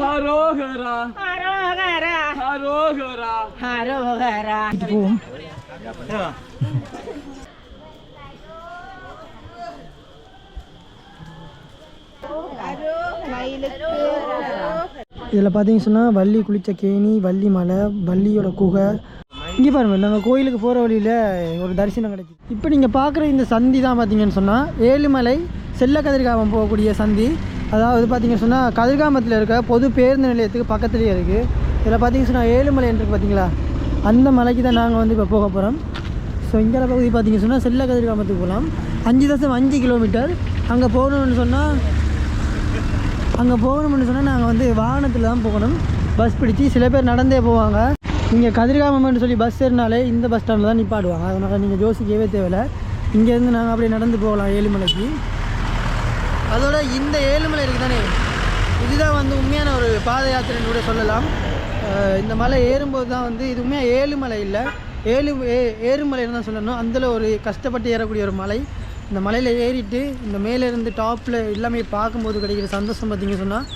ஹரோஹரா ஹரோஹரா ஹரோஹரா ஹரோஹரா. இதில் பார்த்தீங்கன்னு சொன்னால் வள்ளி குளித்த கேணி, வள்ளி மலை, வள்ளியோட குகை. இங்கே பாருங்க, நாங்கள் கோயிலுக்கு போகிற வழியில் ஒரு தரிசனம் கிடைச்சி. இப்போ நீங்கள் பார்க்குற இந்த சந்தி தான் பார்த்தீங்கன்னு சொன்னால் ஏழுமலை செல்ல கதிர்காமம் போகக்கூடிய சந்தி. அதாவது பார்த்தீங்கன்னு சொன்னால் கதிர்காமத்தில் இருக்க பொது பேருந்து நிலையத்துக்கு பக்கத்துலேயே இருக்குது. இதில் பார்த்தீங்கன்னு சொன்னால் ஏழுமலை இருக்குது பார்த்தீங்களா, அந்த மலைக்கு தான் நாங்கள் வந்து இப்போ போக போகிறோம். ஸோ இங்கே பகுதி பார்த்தீங்கன்னு சொன்னால் செல்ல கதிர்காமத்துக்கு போகலாம். 5.5 கிலோமீட்டர். அங்கே போகணும்னு சொன்னால் நாங்கள் வந்து வாகனத்தில் தான் போகணும், பஸ் பிடிச்சி. சில பேர் நடந்தே போவாங்க. நீங்கள் கதிர்காமம்னு சொல்லி பஸ் ஏறினாலே இந்த பஸ் ஸ்டாண்டில் தான் நிப்பாடுவாங்க. அதனால் நீங்கள் யோசிக்கவே தேவையில்லை. இங்கேருந்து நாங்கள் அப்படியே நடந்து போகலாம் ஏழுமலைக்கு. அதோட இந்த ஏழுமலை இருக்குது தானே, இதுதான் வந்து உண்மையான ஒரு பாத யாத்திரைன்னு கூட சொல்லலாம். இந்த மலை ஏறும்போது தான் வந்து இது உண்மையாக ஏழுமலை இல்லை, ஏறுமலைன்னு தான் சொல்லணும். அதில் ஒரு கஷ்டப்பட்டு ஏறக்கூடிய ஒரு மலை. இந்த மலையில் ஏறிட்டு இந்த மேலேருந்து டாப்பில் எல்லாமே பார்க்கும்போது கிடைக்கிற சந்தோஷம் பார்த்திங்கன்னு சொன்னால்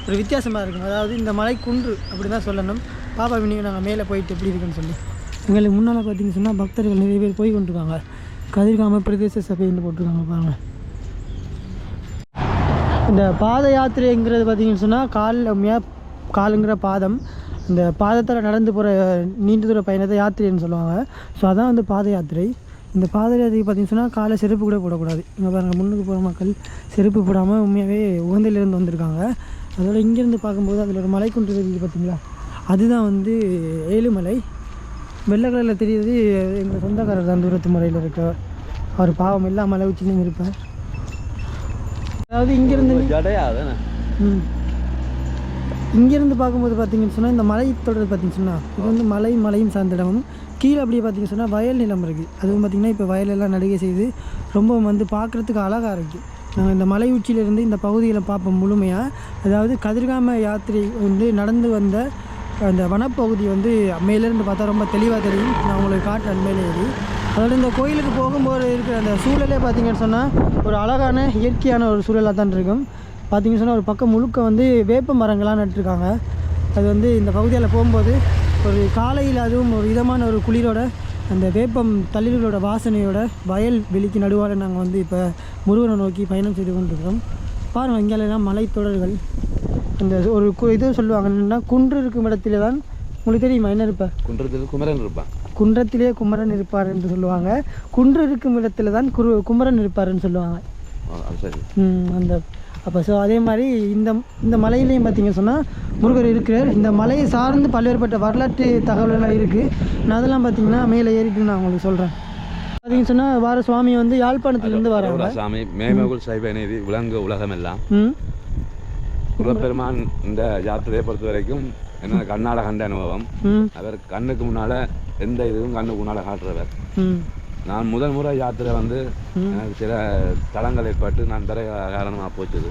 ஒரு வித்தியாசமாக இருக்கும். அதாவது இந்த மலை குன்று அப்படி தான் சொல்லணும். பாப்பா நீங்கள் நாங்கள் மேலே போயிட்டு எப்படி இருக்குன்னு சொல்லி. எங்களுக்கு முன்னால் பார்த்திங்கன்னு சொன்னால் பக்தர்கள் நிறைய பேர் போய் கொண்டிருக்காங்க. கதிர்காம பிரதேச சபைன்னு போட்டிருக்காங்க பாருங்கள். இந்த பாத யாத்திரைங்கிறது பார்த்திங்கன்னு சொன்னால் காலுங்கிற பாதம், இந்த பாதத்தில் நடந்து போகிற நீண்ட தூர பயணத்தை யாத்திரைன்னு சொல்லுவாங்க. ஸோ அதான் வந்து பாத யாத்திரை. இந்த பாத யாத்திரை பார்த்திங்கன்னு சொன்னால் காலை செருப்பு கூட போடக்கூடாது. இங்கே பாருங்கள், முன்னுக்கு போகிற மக்கள் செருப்பு போடாமல் உண்மையாகவே உகந்தையிலேருந்து வந்திருக்காங்க. அதோட இங்கேருந்து பார்க்கும்போது அதில் ஒரு மலை குன்று தெரியுது பார்த்திங்களா, அதுதான் வந்து ஏழுமலை. வெள்ளை கலரில் தெரியுது எங்கள் சொந்தக்காரர் தான், தூரத்து முறையில் இருக்க. அவர் பாவம் எல்லா மலை உச்சிலையும் இருப்பார். அதாவது இங்கேருந்து பார்க்கும்போது பார்த்திங்கன்னு சொன்னால் இந்த மலை தொடர் பார்த்திங்கன்னு சொன்னால் இது வந்து மலையும் சார்ந்த இடமும். கீழே அப்படியே பார்த்திங்கன்னு சொன்னால் வயல் நிலம் இருக்குது. அதுவும் பார்த்திங்கன்னா இப்போ வயலெல்லாம் நடுகை செய்து ரொம்ப வந்து பார்க்குறதுக்கு அழகாக இருக்குது. நாங்கள் இந்த மலை உச்சியிலேருந்து இந்த பகுதியில் பார்ப்போம் முழுமையாக. அதாவது கதிர்காம யாத்திரை வந்து நடந்து வந்த அந்த வனப்பகுதி வந்து மேலேருந்து பார்த்தா ரொம்ப தெளிவாக தெரியும். நான் உங்களுக்கு காட்டுறேன் மேலே ஏறி. அதோட இந்த கோயிலுக்கு போகும்போது இருக்கிற அந்த சூழலே பார்த்திங்கன்னு சொன்னால் ஒரு அழகான இயற்கையான ஒரு சூழலாக தான் இருக்கும். பார்த்திங்கன்னு சொன்னால் ஒரு பக்கம் முழுக்க வந்து வேப்ப மரங்கள்லாம் நட்டுருக்காங்க. அது வந்து இந்த பகுதியில் போகும்போது ஒரு காலையில் அதுவும் ஒரு விதமான ஒரு குளிரோட அந்த வேப்பம் தளிர்களோட வாசனையோட வயல் வெளிக்கு நடுவால் நாங்கள் வந்து இப்போ முருகனை நோக்கி பயணம் செய்து கொண்டிருக்கிறோம். பாருங்கள், இங்கெல்லாம் மலைத்தொடர்கள். அந்த ஒரு இது சொல்லுவாங்க என்னென்னா, குன்று இருக்கும் இடத்துல தான், உங்களுக்கு தெரியுமா என்ன இருப்பார்? குன்றத்தில் குமரன் இருப்பான். குன்றத்திலே குமரன் இருப்பார் என்று சொல்லுவாங்க. குன்று இருக்கும் இடத்துல தான் குமரன் இருப்பார்ன்னு சொல்லுவாங்க. அந்த அப்போ ஸோ அதே மாதிரி இந்த மலையிலையும் பார்த்திங்கன்னு சொன்னால் முருகர் இருக்கிறார். இந்த மலையை சார்ந்து பல்வேறுபட்ட வரலாற்று தகவல்கள்லாம் இருக்குது. நான் அதெல்லாம் பார்த்திங்கன்னா மேலே ஏறிட்டு நான் உங்களுக்கு சொல்கிறேன். பார்த்திங்கன்னு சொன்னால் வார சுவாமி வந்து யாழ்ப்பாணத்துலேருந்து வராங்க. சாமி மேமகுல் சைவநீதி விலங்கு உலகமெல்லாம் முருகப்பெருமான் இந்த யாத்திரையை பொறுத்த வரைக்கும் என்ன கண்ணால் கண்ட அனுபவம். அவர் கண்ணுக்கு முன்னால் எந்த இதுவும் கண்ணுக்கு முன்னால் காட்டுறவர். நான் முதல் முறை யாத்திரை வந்து எனக்கு சில தடங்கள் ஏற்பட்டு நான் தர காரணமாக போச்சுது.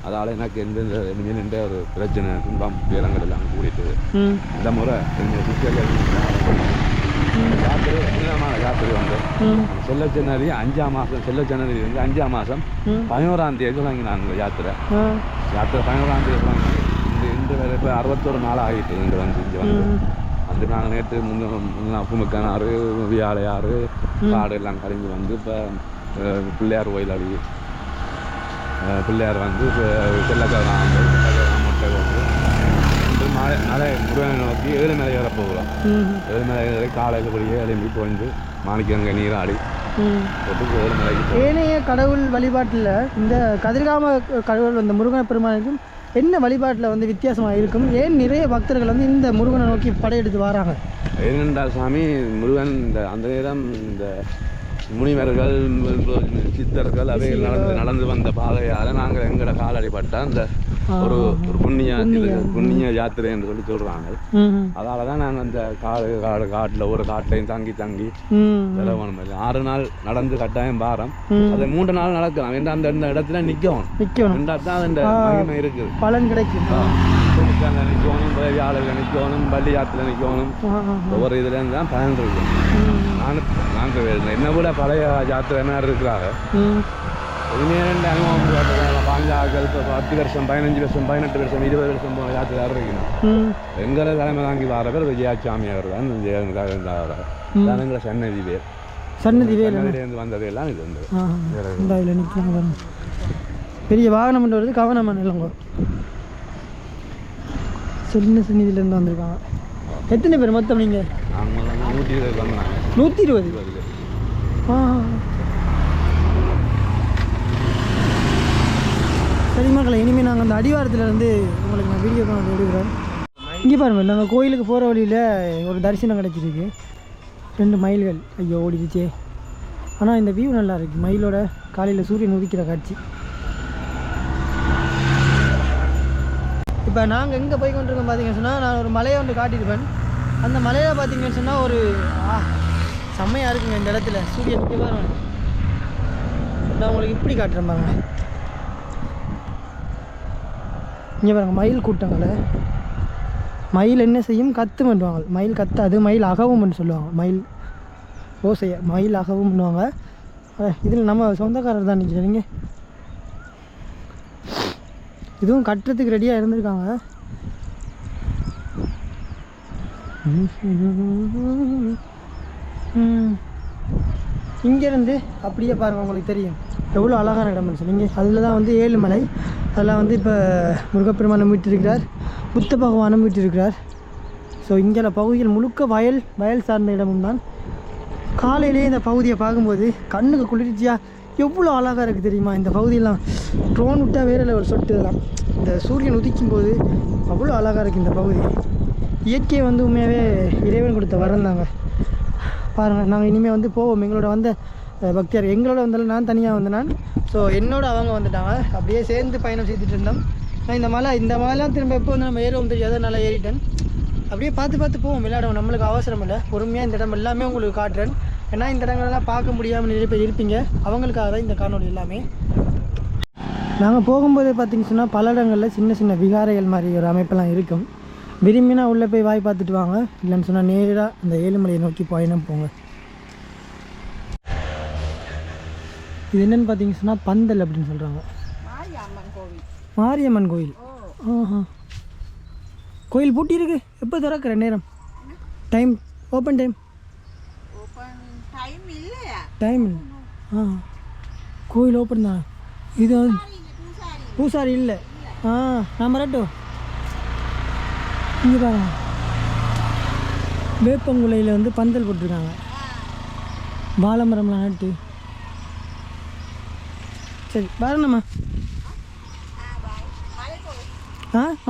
அதால் எனக்கு எந்த ஒரு பிரச்சனை துன்பம் துயரங்கள் எல்லாம் கூடிட்டது. இந்த முறை யாத்திரை புனிதமான யாத்திரை வந்து செல்ல ஜனவரி 5ஆம் மாதம், செல்ல ஜனவரி வந்து 5ஆம் மாதம் 11ஆம் தேதி தொடங்கினான் யாத்திரை. 11ஆம் தேதி தொடங்கி இன்று வேறு இப்போ 61 நாள் ஆகிட்டு இங்கே வந்து வந்து நாங்கள் நேற்று புமுக்கானாறு வியாழையாறு காடு எல்லாம் கரைஞ்சி வந்து இப்போ பிள்ளையார் கோயில் அடி பிள்ளையார் வந்து செல்லக்காரம் மொட்டை வந்து மலை முருகனை நோக்கி ஏழுமலை ஏற போகிறோம். ஏழுமலை ஏறி காலையில் படியே எழும்பி போயிட்டு மாணிக்கங்க நீராடி ஏனைய கடவுள் வழிபாட்டில் இந்த கதிர்காம கடவுள் அந்த முருகன பெருமானுக்கும் என்ன வழிபாட்டில் வந்து வித்தியாசமாக இருக்கும்? ஏன் நிறைய பக்தர்கள் வந்து இந்த முருகனை நோக்கி படையெடுத்து வராங்க? ஏனென்றால் சாமி முருகன் அந்த நேரம் இந்த முனிவர்கள் சித்தர்கள் அவைகள் நடந்து வந்த பாதையால் நாங்கள் எங்களோட காலடிப்பட்ட அந்த ஒரு புண்ணிய யாத்திரை என்று சொல்லி சொல்றாங்க. அதால தான் நாங்கள் அந்த காட்டில் ஒரு காட்டையும் தங்கி 6 நாள் நடந்து கட்டாயம் பாரம். அது 3 நாள் நடக்கலாம். ஏன்னா அந்த இடத்துல நிற்கணும் தான் அந்த மகிமை இருக்குது, பலன் கிடைக்கும். நிற்கணும், வியாழர்கள் நிற்கணும், பள்ளி யாத்திரை நிற்கணும், ஒவ்வொரு இதுல இருந்து தான் பயன் இருக்கும். நாங்கள் என்ன விட பழைய யாத்திரை என்ன இருக்கிறாங்க. இனிமேல் அனுபவம் பாஞ்சாக்கள் இப்போ 10 வருஷம் 15 வருஷம் 18 வருஷம் 20 வருஷம் போன யாத்திரை இருக்கணும். எங்களை தலைமை தாங்கி வர பேர் விஜயாச்சாமி அவர் தான் எங்களை சன்னதி பேர். சன்னதி வேலேருந்து வந்தது எல்லாம் இது வந்து பெரிய வாகனம் வருது கவனமான இல்லைங்க. சின்ன சன்னிதியிலேருந்து வந்திருக்காங்க. எத்தனை பேர் மொத்தம் நீங்கள்? 120 வந்தாங்க. 120? சரி மக்களை, இனிமேல் நாங்கள் அந்த அடிவாரத்துலேருந்து உங்களுக்கு நான் வீடியோ கொண்டு எடுக்கிறேன். இங்கே பாருங்கள், நாங்கள் கோயிலுக்கு போகிற வழியில் ஒரு தரிசனம் கிடச்சிருக்கு. 2 மயில்கள். ஐயோ ஓடிடுச்சே. ஆனால் இந்த வியூ நல்லா இருக்குது. மயிலோட காலையில் சூரியன் உதிக்கிற காட்சி. இப்போ நாங்கள் எங்கே போய் கொண்டிருக்கோம் பார்த்தீங்கன்னு சொன்னால், நான் ஒரு மலையை ஒன்று காட்டியிருப்பேன். அந்த மலையில் பார்த்தீங்கன்னு சொன்னால் ஒரு செம்மையாக இருக்குங்க இந்த இடத்துல. சூரியன் இங்கே பாருங்க. நான் உங்களுக்கு இப்படி காட்டுறேன் பாருங்க. இங்கே பாருங்க மயில் கூட்டங்களை. மயில் என்ன செய்யும்? கத்து பண்ணுவாங்க. மயில் கத்தாது, மயில் அகவும் பண்ணு சொல்லுவாங்க. மயில் ஓசையை மயில் அகவும் பண்ணுவாங்க. இதில் நம்ம சொந்தக்காரர் தான் நிற்கிறீங்க. இதுவும் கட்டுறதுக்கு ரெடியாக இருந்திருக்காங்க. இங்கேருந்து அப்படியே பாருங்கள், உங்களுக்கு தெரியும் எவ்வளோ அழகான இடம்னு சொன்னீங்க. அதில் தான் வந்து ஏழுமலை. அதில் வந்து இப்போ முருகப்பெருமானம் வீட்டிருக்கிறார், புத்த பகவானும் வீட்டிருக்கிறார். ஸோ இங்கே பகுதிகள் முழுக்க வயல் சார்ந்த இடமும் தான். காலையிலேயே இந்த பகுதியை பார்க்கும்போது கண்ணுக்கு குளிர்ச்சியாக எவ்வளோ அழகாக இருக்குது தெரியுமா? இந்த பகுதியெல்லாம் ட்ரோன் விட்டால் வேறு லெவல் சொட்டு. இதெல்லாம் இந்த சூரியன் உதிக்கும் போது அவ்வளோ அழகாக இருக்குது இந்த பகுதி. இயற்கையை வந்து உண்மையாகவே இறைவன் கொடுத்த வரம் தாங்க. பாருங்கள், நாங்கள் இனிமேல் வந்து போவோம். எங்களோட வந்த பக்தியார் எங்களோட வந்தாலும் நான் தனியாக வந்தேன். ஸோ என்னோட அவங்க வந்துட்டாங்க. அப்படியே சேர்ந்து பயணம் செய்துட்டு இருந்தோம். நான் இந்த மலைலாம் திரும்ப எப்போ வந்து நம்ம ஏறுவோம் தெரியாது, நல்லா ஏறிட்டேன். அப்படியே பார்த்து போவோம், விளையாடுவோம். நம்மளுக்கு அவசரம் இல்லை. பொறுமையாக இந்த இடம் எல்லாமே உங்களுக்கு காட்டுறேன். ஏன்னா இந்த இடங்கள்லாம் பார்க்க முடியாமல் நிறைய பேர் இருப்பீங்க. அவங்களுக்காக தான் இந்த காணொலி எல்லாமே. நாங்கள் போகும்போதே பார்த்திங்கன்னு சொன்னால் பல இடங்களில் சின்ன சின்ன விகாரைகள் மாதிரி ஒரு அமைப்பெல்லாம் இருக்கும். விரும்பினா உள்ளே போய் வாய் பார்த்துட்டு வாங்க. இல்லைன்னு சொன்னால் நேராக இந்த ஏழுமலையை நோக்கி பயணம் போங்க. இது என்னென்னு பார்த்தீங்கன்னு சொன்னால் பந்தல் அப்படின்னு சொல்கிறாங்க. மாரியம்மன் கோயில். கோயில் பூட்டி இருக்கு. எப்போ திறக்கிற நேரம்? டைம் ஓப்பன் டைம் கோயில் ஓப்பன் தான். இது பூசாரி இல்லை. நான் வரட்டும். இங்கே பாருங்க, வேப்பங்குலையில் வந்து பந்தல் போட்டிருக்காங்க. வாழை மரம்லாம் நட்டு. சரி வரணும்மா.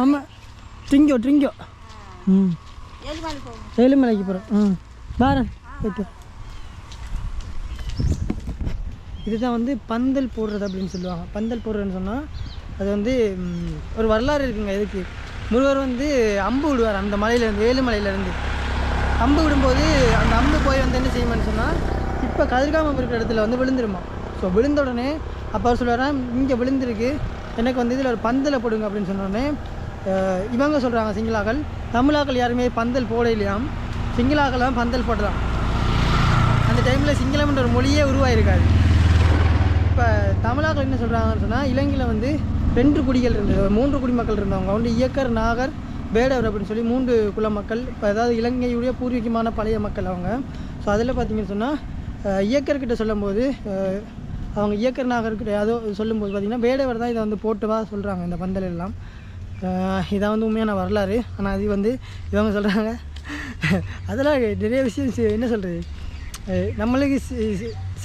ஆமாம், ட்ரிங்கோ. ஏழுமலைக்கு போகிறோம். வரேன் போய்ட்டு. இதுதான் வந்து பந்தல் போடுறது அப்படின்னு சொல்லுவாங்க. பந்தல் போடுறதுன்னு சொன்னால் அது வந்து ஒரு வரலாறு இருக்குங்க. இதுக்கு முருகர் வந்து அம்பு விடுவார் அந்த மலையிலேருந்து, ஏழுமலையிலேருந்து அம்பு விடும்போது அந்த அம்பு போய் வந்து என்ன செய்யுமான்னு சொன்னால், இப்போ கதிர்காமம் இருக்கிற இடத்துல வந்து விழுந்துருமா. ஸோ விழுந்த உடனே அப்போ அவர் சொல்லுவார், இங்கே விழுந்திருக்கு, எனக்கு வந்து இதில் ஒரு பந்தலை போடுங்க அப்படின்னு சொன்னோடனே இவங்க சொல்கிறாங்க சிங்களாக்கள், தமிழாக்கள் யாருமே பந்தல் போட இல்லையாம், சிங்களாக்கள் தான் பந்தல் போடலாம். அந்த டைமில் சிங்களம்ன்ற ஒரு மொழியே உருவாயிருக்காது. இப்போ தமிழாக்கள் என்ன சொல்கிறாங்கன்னு சொன்னால், இலங்கையில் வந்து 2 குடிகள் இருந்தது, 3 குடிமக்கள் இருந்தவங்க வந்து இயக்கர், நாகர், வேடவர் அப்படின்னு சொல்லி 3 குல மக்கள். இப்போ அதாவது இலங்கையுடைய பூர்வீகமான பழைய மக்கள் அவங்க. ஸோ அதில் பார்த்திங்கன்னு சொன்னால் இயக்கர்கிட்ட சொல்லும்போது, அவங்க இயக்கர் நாகர்கிட்ட ஏதோ சொல்லும்போது பார்த்திங்கன்னா வேடவர் தான் இதை வந்து போட்டுவா சொல்கிறாங்க இந்த பந்தல் எல்லாம். இதான் வந்து உண்மையான வரலாறு. ஆனால் அது வந்து இவங்க சொல்கிறாங்க. அதெல்லாம் நிறைய விஷயம் என்ன சொல்கிறது, நம்மளுக்கு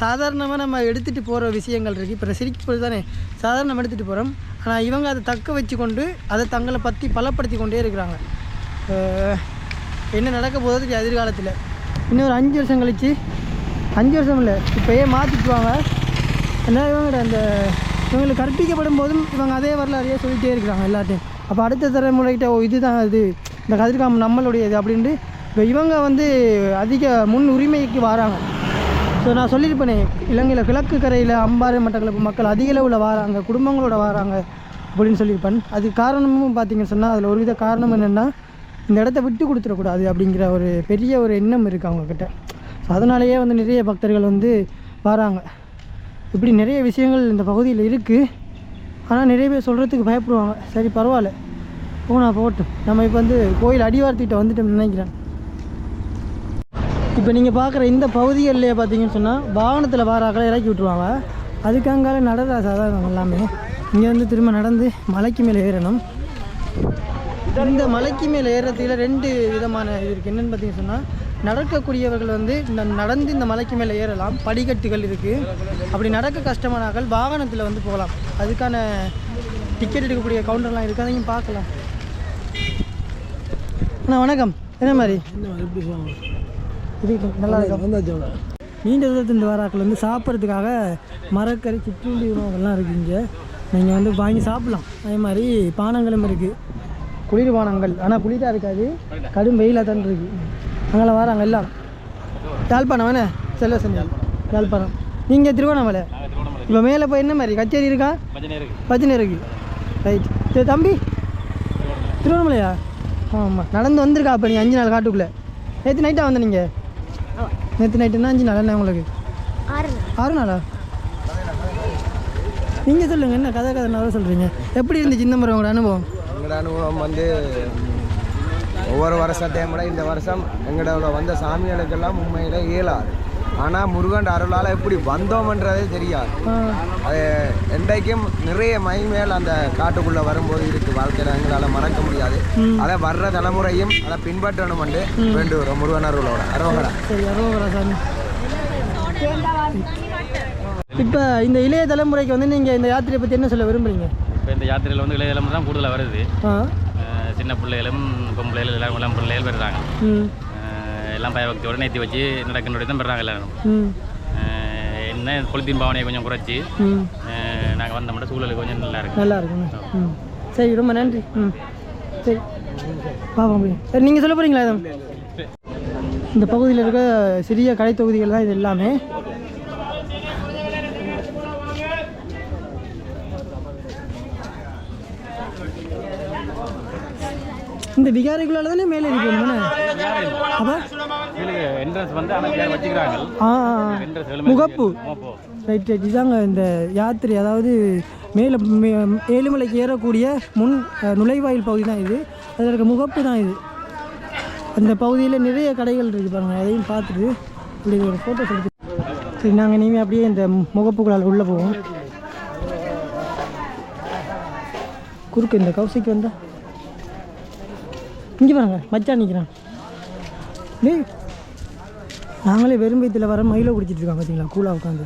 சாதாரணமாக நம்ம எடுத்துகிட்டு போகிற விஷயங்கள் இருக்குது. இப்போ சிரிக்கும்போது தானே சாதாரண நம்ம எடுத்துகிட்டு போகிறோம். ஆனால் இவங்க அதை தக்க வச்சு கொண்டு அதை தங்களை பற்றி பலப்படுத்தி கொண்டே இருக்கிறாங்க. என்ன நடக்க போகுது எதிர்காலத்தில். இன்னும் ஒரு 5 வருஷம் கழித்து, 5 வருஷம் இல்லை இப்போயே மாற்றிக்குவாங்க. ஏன்னா இவங்கள்ட்ட அந்த இவங்களுக்கு கற்பிக்கப்படும் போதும் இவங்க அதே வரலாறையே சொல்லிகிட்டே இருக்கிறாங்க எல்லாத்தையும். அப்போ அடுத்த தலைமுறைகிட்ட இதுதான் இது, இந்த கதிர்காமம் நம்மளுடையது அப்படின்ட்டு இப்போ இவங்க வந்து அதிக முன் உரிமைக்கு வராங்க. ஸோ நான் சொல்லியிருப்பேனே, இலங்கையில் கிழக்கு கரையில் அம்பாறை மட்டக்களப்பு மக்கள் அதிக அளவில் வராங்க, குடும்பங்களோட வராங்க அப்படின்னு சொல்லியிருப்பேன். அதுக்கு காரணமும் பார்த்திங்கன்னு சொன்னால் அதில் ஒரு வித காரணம் என்னென்னா, இந்த இடத்த விட்டு கொடுத்துடக்கூடாது அப்படிங்கிற ஒரு பெரிய ஒரு எண்ணம் இருக்குது அவங்கக்கிட்ட. ஸோ அதனாலேயே வந்து நிறைய பக்தர்கள் வந்து வராங்க. இப்படி நிறைய விஷயங்கள் இந்த பகுதியில் இருக்குது. ஆனால் நிறைய பேர் சொல்கிறதுக்கு பயப்படுவாங்க. சரி பரவாயில்ல, போகட்டும். நம்ம இப்போ வந்து கோயில் அடிவாரத்துக்கிட்ட வந்துட்டோம்னு நினைக்கிறேன். இப்போ நீங்கள் பார்க்குற இந்த பகுதிகளிலே பார்த்தீங்கன்னு சொன்னால் வாகனத்தில் வாராக்களை இறக்கி விட்ருவாங்க. அதுக்காங்கால நடந்த சாதாரணம் எல்லாமே. இங்கே வந்து திரும்ப நடந்து மலைக்கு மேலே ஏறணும். இந்த மலைக்கு மேலே ஏறுறதுல 2 விதமான இது இருக்குது. என்னென்னு பார்த்தீங்கன்னு சொன்னால், நடக்கக்கூடியவர்கள் வந்து நடந்து இந்த மலைக்கு மேலே ஏறலாம். படிக்கட்டுகள் இருக்குது. அப்படி நடக்க கஷ்டமானாக்கள் வாகனத்தில் வந்து போகலாம். அதுக்கான டிக்கெட் எடுக்கக்கூடிய கவுண்டர்லாம் இருக்குது. அதையும் பார்க்கலாம். அண்ணா வணக்கம். என்ன மாதிரி இது நல்லா இருக்கும். நீண்ட தூரத்துலேருந்து வராக்கள் வந்து சாப்பிட்றதுக்காக மரக்கறி சிற்றுண்டி உணவுகள்லாம் இருக்குது. இங்கே நீங்கள் வந்து வாங்கி சாப்பிட்லாம். அதே மாதிரி பானங்களும் இருக்குது, குளிர் பானங்கள். ஆனால் குளிராக இருக்காது, கடும் வெயிலாக தான் இருக்குது. அங்கே வராங்க எல்லாம். யாழ்ப்பாணம் வேணே செல்வ செஞ்சு யாழ்ப்பாணம். நீங்கள் திருவண்ணாமலை. இப்போ மேலே போய் என்ன மாதிரி கச்சேரி இருக்கா? பஜனை இருக்குது. ரைட். சரி தம்பி திருவண்ணாமலையா? ஆமாம். நடந்து வந்திருக்கா அப்போ நீங்கள் 5 நாள் காட்டுக்குள்ளே? நேற்று நைட்டாக வந்த நீங்கள்? நேற்று நைட்டுன்னா 5 நாள் என்ன உங்களுக்கு? 6 நாளா? நீங்கள் சொல்லுங்கள், என்ன கதை நான் சொல்கிறீங்க? எப்படி இருந்துச்சு இந்த முறை உங்களோட அனுபவம்? எங்களோட அனுபவம் வந்து ஒவ்வொரு வருஷத்தையும் விட இந்த வருஷம் எங்களோட வந்த சாமிகளுக்கெல்லாம் உண்மையில இயலாது. ஆனால் முருகன் அருளால் எப்படி வந்தோம்ன்றதே தெரியாது. அது என்றைக்கும் நிறைய மகிமைகள் அந்த காட்டுக்குள்ளே வரும்போது இருக்குது. வாழ்க்கையில் எங்களால் மறக்க முடியாது. அதை வர்ற தலைமுறையும் அதை பின்பற்றணும் என்று வேண்டுகிறோம் முருகன் அருளோட. அரோகரா. சரி, அரோகரா சாமி. இப்போ இந்த இளைய தலைமுறைக்கு வந்து நீங்கள் இந்த யாத்திரையை பற்றி என்ன சொல்ல விரும்புகிறீங்க? இப்போ இந்த யாத்திரையில் வந்து இளைய தலைமுறை தான் கூடுதலாக வருது. சின்ன பிள்ளைகளும் பொம்பளைகள் எல்லாம் இளம் பிள்ளைகள் பெறுறாங்க. எல்லாம் பயபக்தியோட நேற்று வச்சு நடக்கின்ற தான் பெறாங்க எல்லாரும். என்ன பொலித்தீன் பாவனையை கொஞ்சம் குறைச்சி நாங்கள் வந்த மட்டும் சூழலுக்கு கொஞ்சம் நல்லா இருக்கும். சரி, ரொம்ப நன்றி. சரி பாப்போம். சரி, நீங்கள் சொல்ல போகிறீங்களா? இந்த பகுதியில் இருக்க சிறிய கடை தொகுதிகள் தான் இது எல்லாமே. இந்த விகாரிக்குள்ளால தானே மேலே இருக்கணும். அப்போ முகப்பு. Right right. இதாங்க இந்த யாத்திரை. அதாவது மேலே ஏழுமலைக்கு ஏறக்கூடிய நுழைவாயில் பகுதி தான் இது. அதில் இருக்க முகப்பு தான் இது. அந்த பகுதியில் நிறைய கடைகள் இருக்குது பாருங்கள். அதையும் பார்த்துட்டு இப்படி ஒரு ஃபோட்டோஸ் எடுத்து. சரி, நாங்கள் இனிமேல் அப்படியே இந்த முகப்புகளால் உள்ளே போவோம். குறுக்கு இந்த கௌசிக்கு வந்தால் இங்கே பாருங்க, மச்சான் நிற்கிறான். நாங்களே வெறும் வயிற்றில் வர மயிலை குடிச்சிட்டு இருக்கோம் பார்த்தீங்களா, கூலாக உட்காந்து.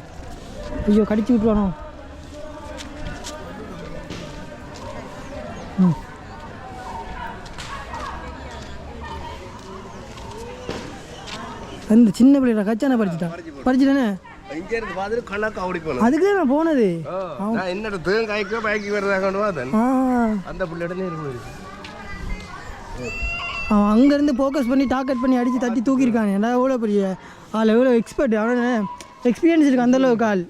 ஐயோ, கடிச்சு விட்டுருவானோ. அந்த சின்ன பிள்ளைட கச்சான படிச்சுட்டானே. அதுக்கு தான் நான் போனது. அவன் அங்கேருந்து ஃபோக்கஸ் பண்ணி டார்கெட் பண்ணி அடித்து தட்டி தூக்கியிருக்கானே. ஏன்னா எவ்வளோ பெரிய ஆள், எவ்வளோ எக்ஸ்பர்ட். அவனே எக்ஸ்பீரியன்ஸ் இருக்குது அந்தளவுக்கு ஆள்.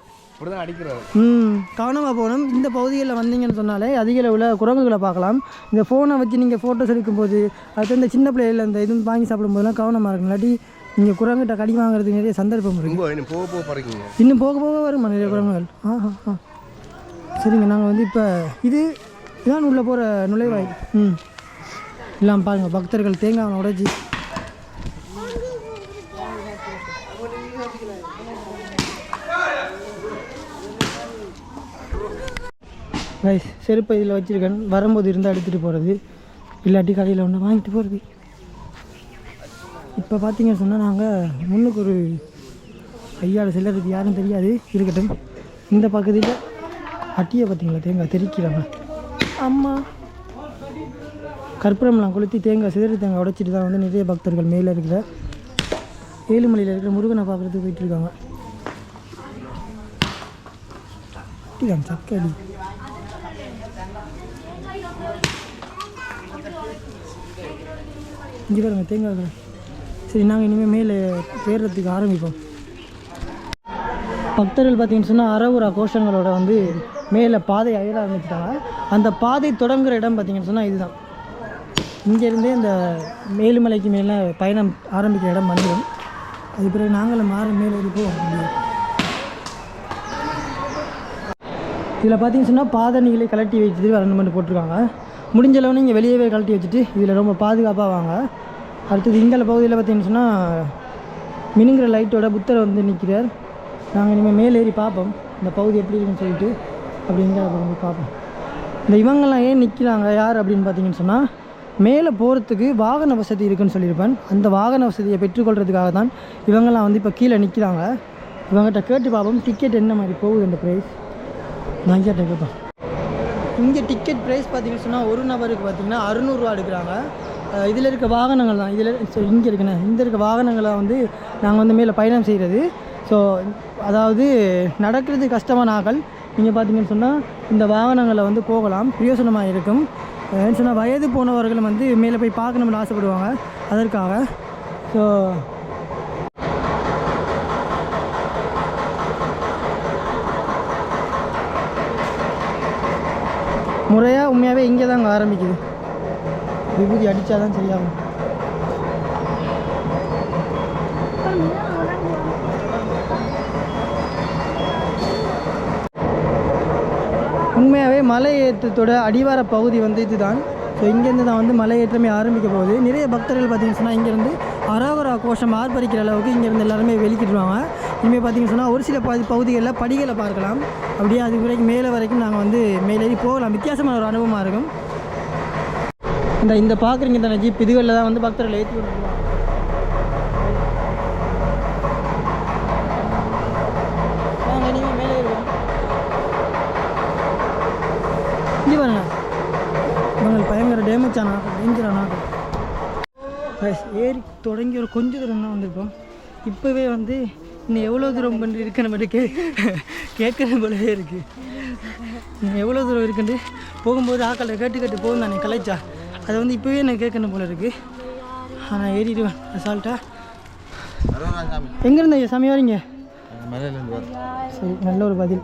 கவனமாக போகணும். இந்த பகுதிகளில் வந்தீங்கன்னு சொன்னாலே அதிக அளவில் குரங்குகளை பார்க்கலாம். இந்த ஃபோனை வச்சு நீங்கள் ஃபோட்டோஸ் எடுக்கும்போது, அது இந்த சின்ன பிள்ளைகள் அந்த இது வாங்கி சாப்பிடும்போதெல்லாம் கவனமாக இருக்கும். இல்லாட்டி நீங்கள் குரங்கிட்ட கடி வாங்குறதுக்கு நிறைய சந்தர்ப்பம் இருக்குது. இன்னும் போக போக வருமா நிறைய குரங்குகள். சரிங்க, நாங்கள் வந்து இப்போ இதுதான் உள்ளே போகிற நுழைவாயில். எல்லாம் பாருங்கள், பக்தர்கள் தேங்காய் உடைச்சி செருப்பை இதில் வச்சுருக்கேன். வரும்போது இருந்தால் எடுத்துகிட்டு போகிறது, இல்லாட்டி கடையில் ஒன்று வாங்கிட்டு போகிறது. இப்போ பார்த்தீங்கன்னு சொன்னால் நாங்கள் முன்னுக்கு ஒரு ஐயாட சிலருக்கு யாரும் தெரியாது, இருக்கட்டும். இந்த பக்கத்தில் அட்டியை பார்த்தீங்களா, தேங்காய் தெரிக்கிறாங்க. அம்மா கற்பூரம்லாம் கொளுத்தி தேங்காய் சிதறி தேங்காய் உடைச்சிட்டு தான் வந்து நிறைய பக்தர்கள் மேலே இருக்கிற ஏழுமலையில் இருக்கிற முருகனை பார்க்குறதுக்கு போயிட்டுருக்காங்க. சக்கடி இங்கே பாருங்க தேங்காய். சரி, நாங்கள் இனிமேல் மேலே ஏறுறதுக்கு ஆரம்பிப்போம். பக்தர்கள் பார்த்தீங்கன்னு சொன்னால் அறவுரா கோஷங்களோட வந்து மேலே பாதை ஏற ஆரம்பிச்சிட்டாங்க. அந்த பாதை தொடங்குகிற இடம் பார்த்தீங்கன்னு சொன்னால் இதுதான். இங்கேருந்தே இந்த மேலுமலைக்கு மேலே பயணம் ஆரம்பிக்கிற இடம் வந்துடும். அது பிறகு நாங்களும் மேலே ஏறி போவோம். இதில் பார்த்தீங்கன்னு சொன்னால் பாதணிகளை கழட்டி வச்சுட்டு வரணுமென்று போட்டிருக்காங்க. முடிஞ்ச அளவு இங்கே வெளியவே கழட்டி வச்சுட்டு இதில் ரொம்ப பாதுகாப்பாக வாங்க. அடுத்தது இங்கே பகுதியில் பார்த்தீங்கன்னு சொன்னால் மினுங்கிற லைட்டோட புத்தரை வந்து நிற்கிறார். நாங்கள் இனிமேல் மேலே ஏறி பார்ப்போம் இந்த பகுதி எப்படி இருக்குன்னு சொல்லிட்டு அப்படிங்கிற பகுதி பார்ப்போம். இந்த இவங்கெல்லாம் ஏன் நிற்கிறாங்க யார் அப்படின்னு பார்த்தீங்கன்னு சொன்னால் மேலே போகிறதுக்கு வாகன வசதி இருக்குதுன்னு சொல்லியிருப்பேன். அந்த வாகன வசதியை பெற்றுக்கொள்கிறதுக்காக தான் இவங்கெல்லாம் வந்து இப்போ கீழே நிற்கிறாங்க. இவங்ககிட்ட கேட்டு பார்ப்போம் டிக்கெட் என்ன மாதிரி போகுது அந்த ப்ரைஸ். நான் கேட்டேன் கேட்பேன். இங்கே டிக்கெட் ப்ரைஸ் பார்த்தீங்கன்னு சொன்னால் ஒரு நபருக்கு பார்த்திங்கன்னா 600 ரூபா எடுக்கிறாங்க. இதில் இருக்க வாகனங்கள் தான் இதில் இங்கே இருக்குண்ணே இந்த இருக்க வாகனங்களை வந்து நாங்கள் வந்து மேலே பயணம் செய்கிறது. ஸோ அதாவது நடக்கிறது கஷ்டமான ஆக்கள் நீங்கள் பார்த்தீங்கன்னு சொன்னால் இந்த வாகனங்களை வந்து போகலாம், பிரயோசனமாக இருக்கும். ஏன்னு சொன்னால் வயது போனவர்களும் வந்து மேலே போய் பார்க்கணும்னு ஆசைப்படுவாங்க அதற்காக. ஸோ முறையாக உண்மையாகவே இங்கே தாங்க ஆரம்பிக்குது. விபூதி அடித்தா தான் சரியாகும். உண்மையாகவே மலை ஏற்றத்தோட அடிவார பகுதி வந்து இதுதான். ஸோ இங்கேருந்து தான் வந்து மலை ஏற்றமே ஆரம்பிக்க போகுது. நிறைய பக்தர்கள் பார்த்தீங்கன்னு சொன்னால் இங்கேருந்து அரோகரா கோஷம் ஆர்ப்பரிக்கிற அளவுக்கு இங்கேருந்து எல்லாருமே வெளிக்கிட்டுருவாங்க. இனிமேல் பார்த்தீங்கன்னு சொன்னால் ஒரு சில பகுதிகளில் படிகளை பார்க்கலாம். அப்படியே அது வரைக்கும் மேலே வரைக்கும் நாங்கள் வந்து மேலேறி போகலாம். வித்தியாசமான ஒரு அனுபவமாக இருக்கும். இந்த பார்க்குறீங்க தானே ஜீப், இதுகளில் தான் வந்து பக்தர்கள் ஏற்றி விட்டுருவாங்க. நாங்கள் இனிமேல் மேலே ஏறுவோம். இங்கே பாருங்க இவங்க பயங்கர டேமேஜ் ஆனால் டேஞ்சரான ஏறி தொடங்கி ஒரு கொஞ்சம் தூரம் தான் வந்திருப்போம். இப்போவே வந்து இன்னும் எவ்வளோ தூரம் பண்ணி இருக்குன்னு மட்டும் கேட்குற போலவே இருக்குது. இன்னும் எவ்வளோ தூரம் இருக்குன்னு போகும்போது ஆக்களை கேட்டு போகும் தானே கலைச்சா அதை வந்து இப்போவே எனக்கு கேட்கணும் போல இருக்குது. ஆனால் ஏறிடுவேன் அசால்ட்டாக. எங்கேருந்து ஐயா சாமி வரீங்க? சரி, நல்ல ஒரு பதில்.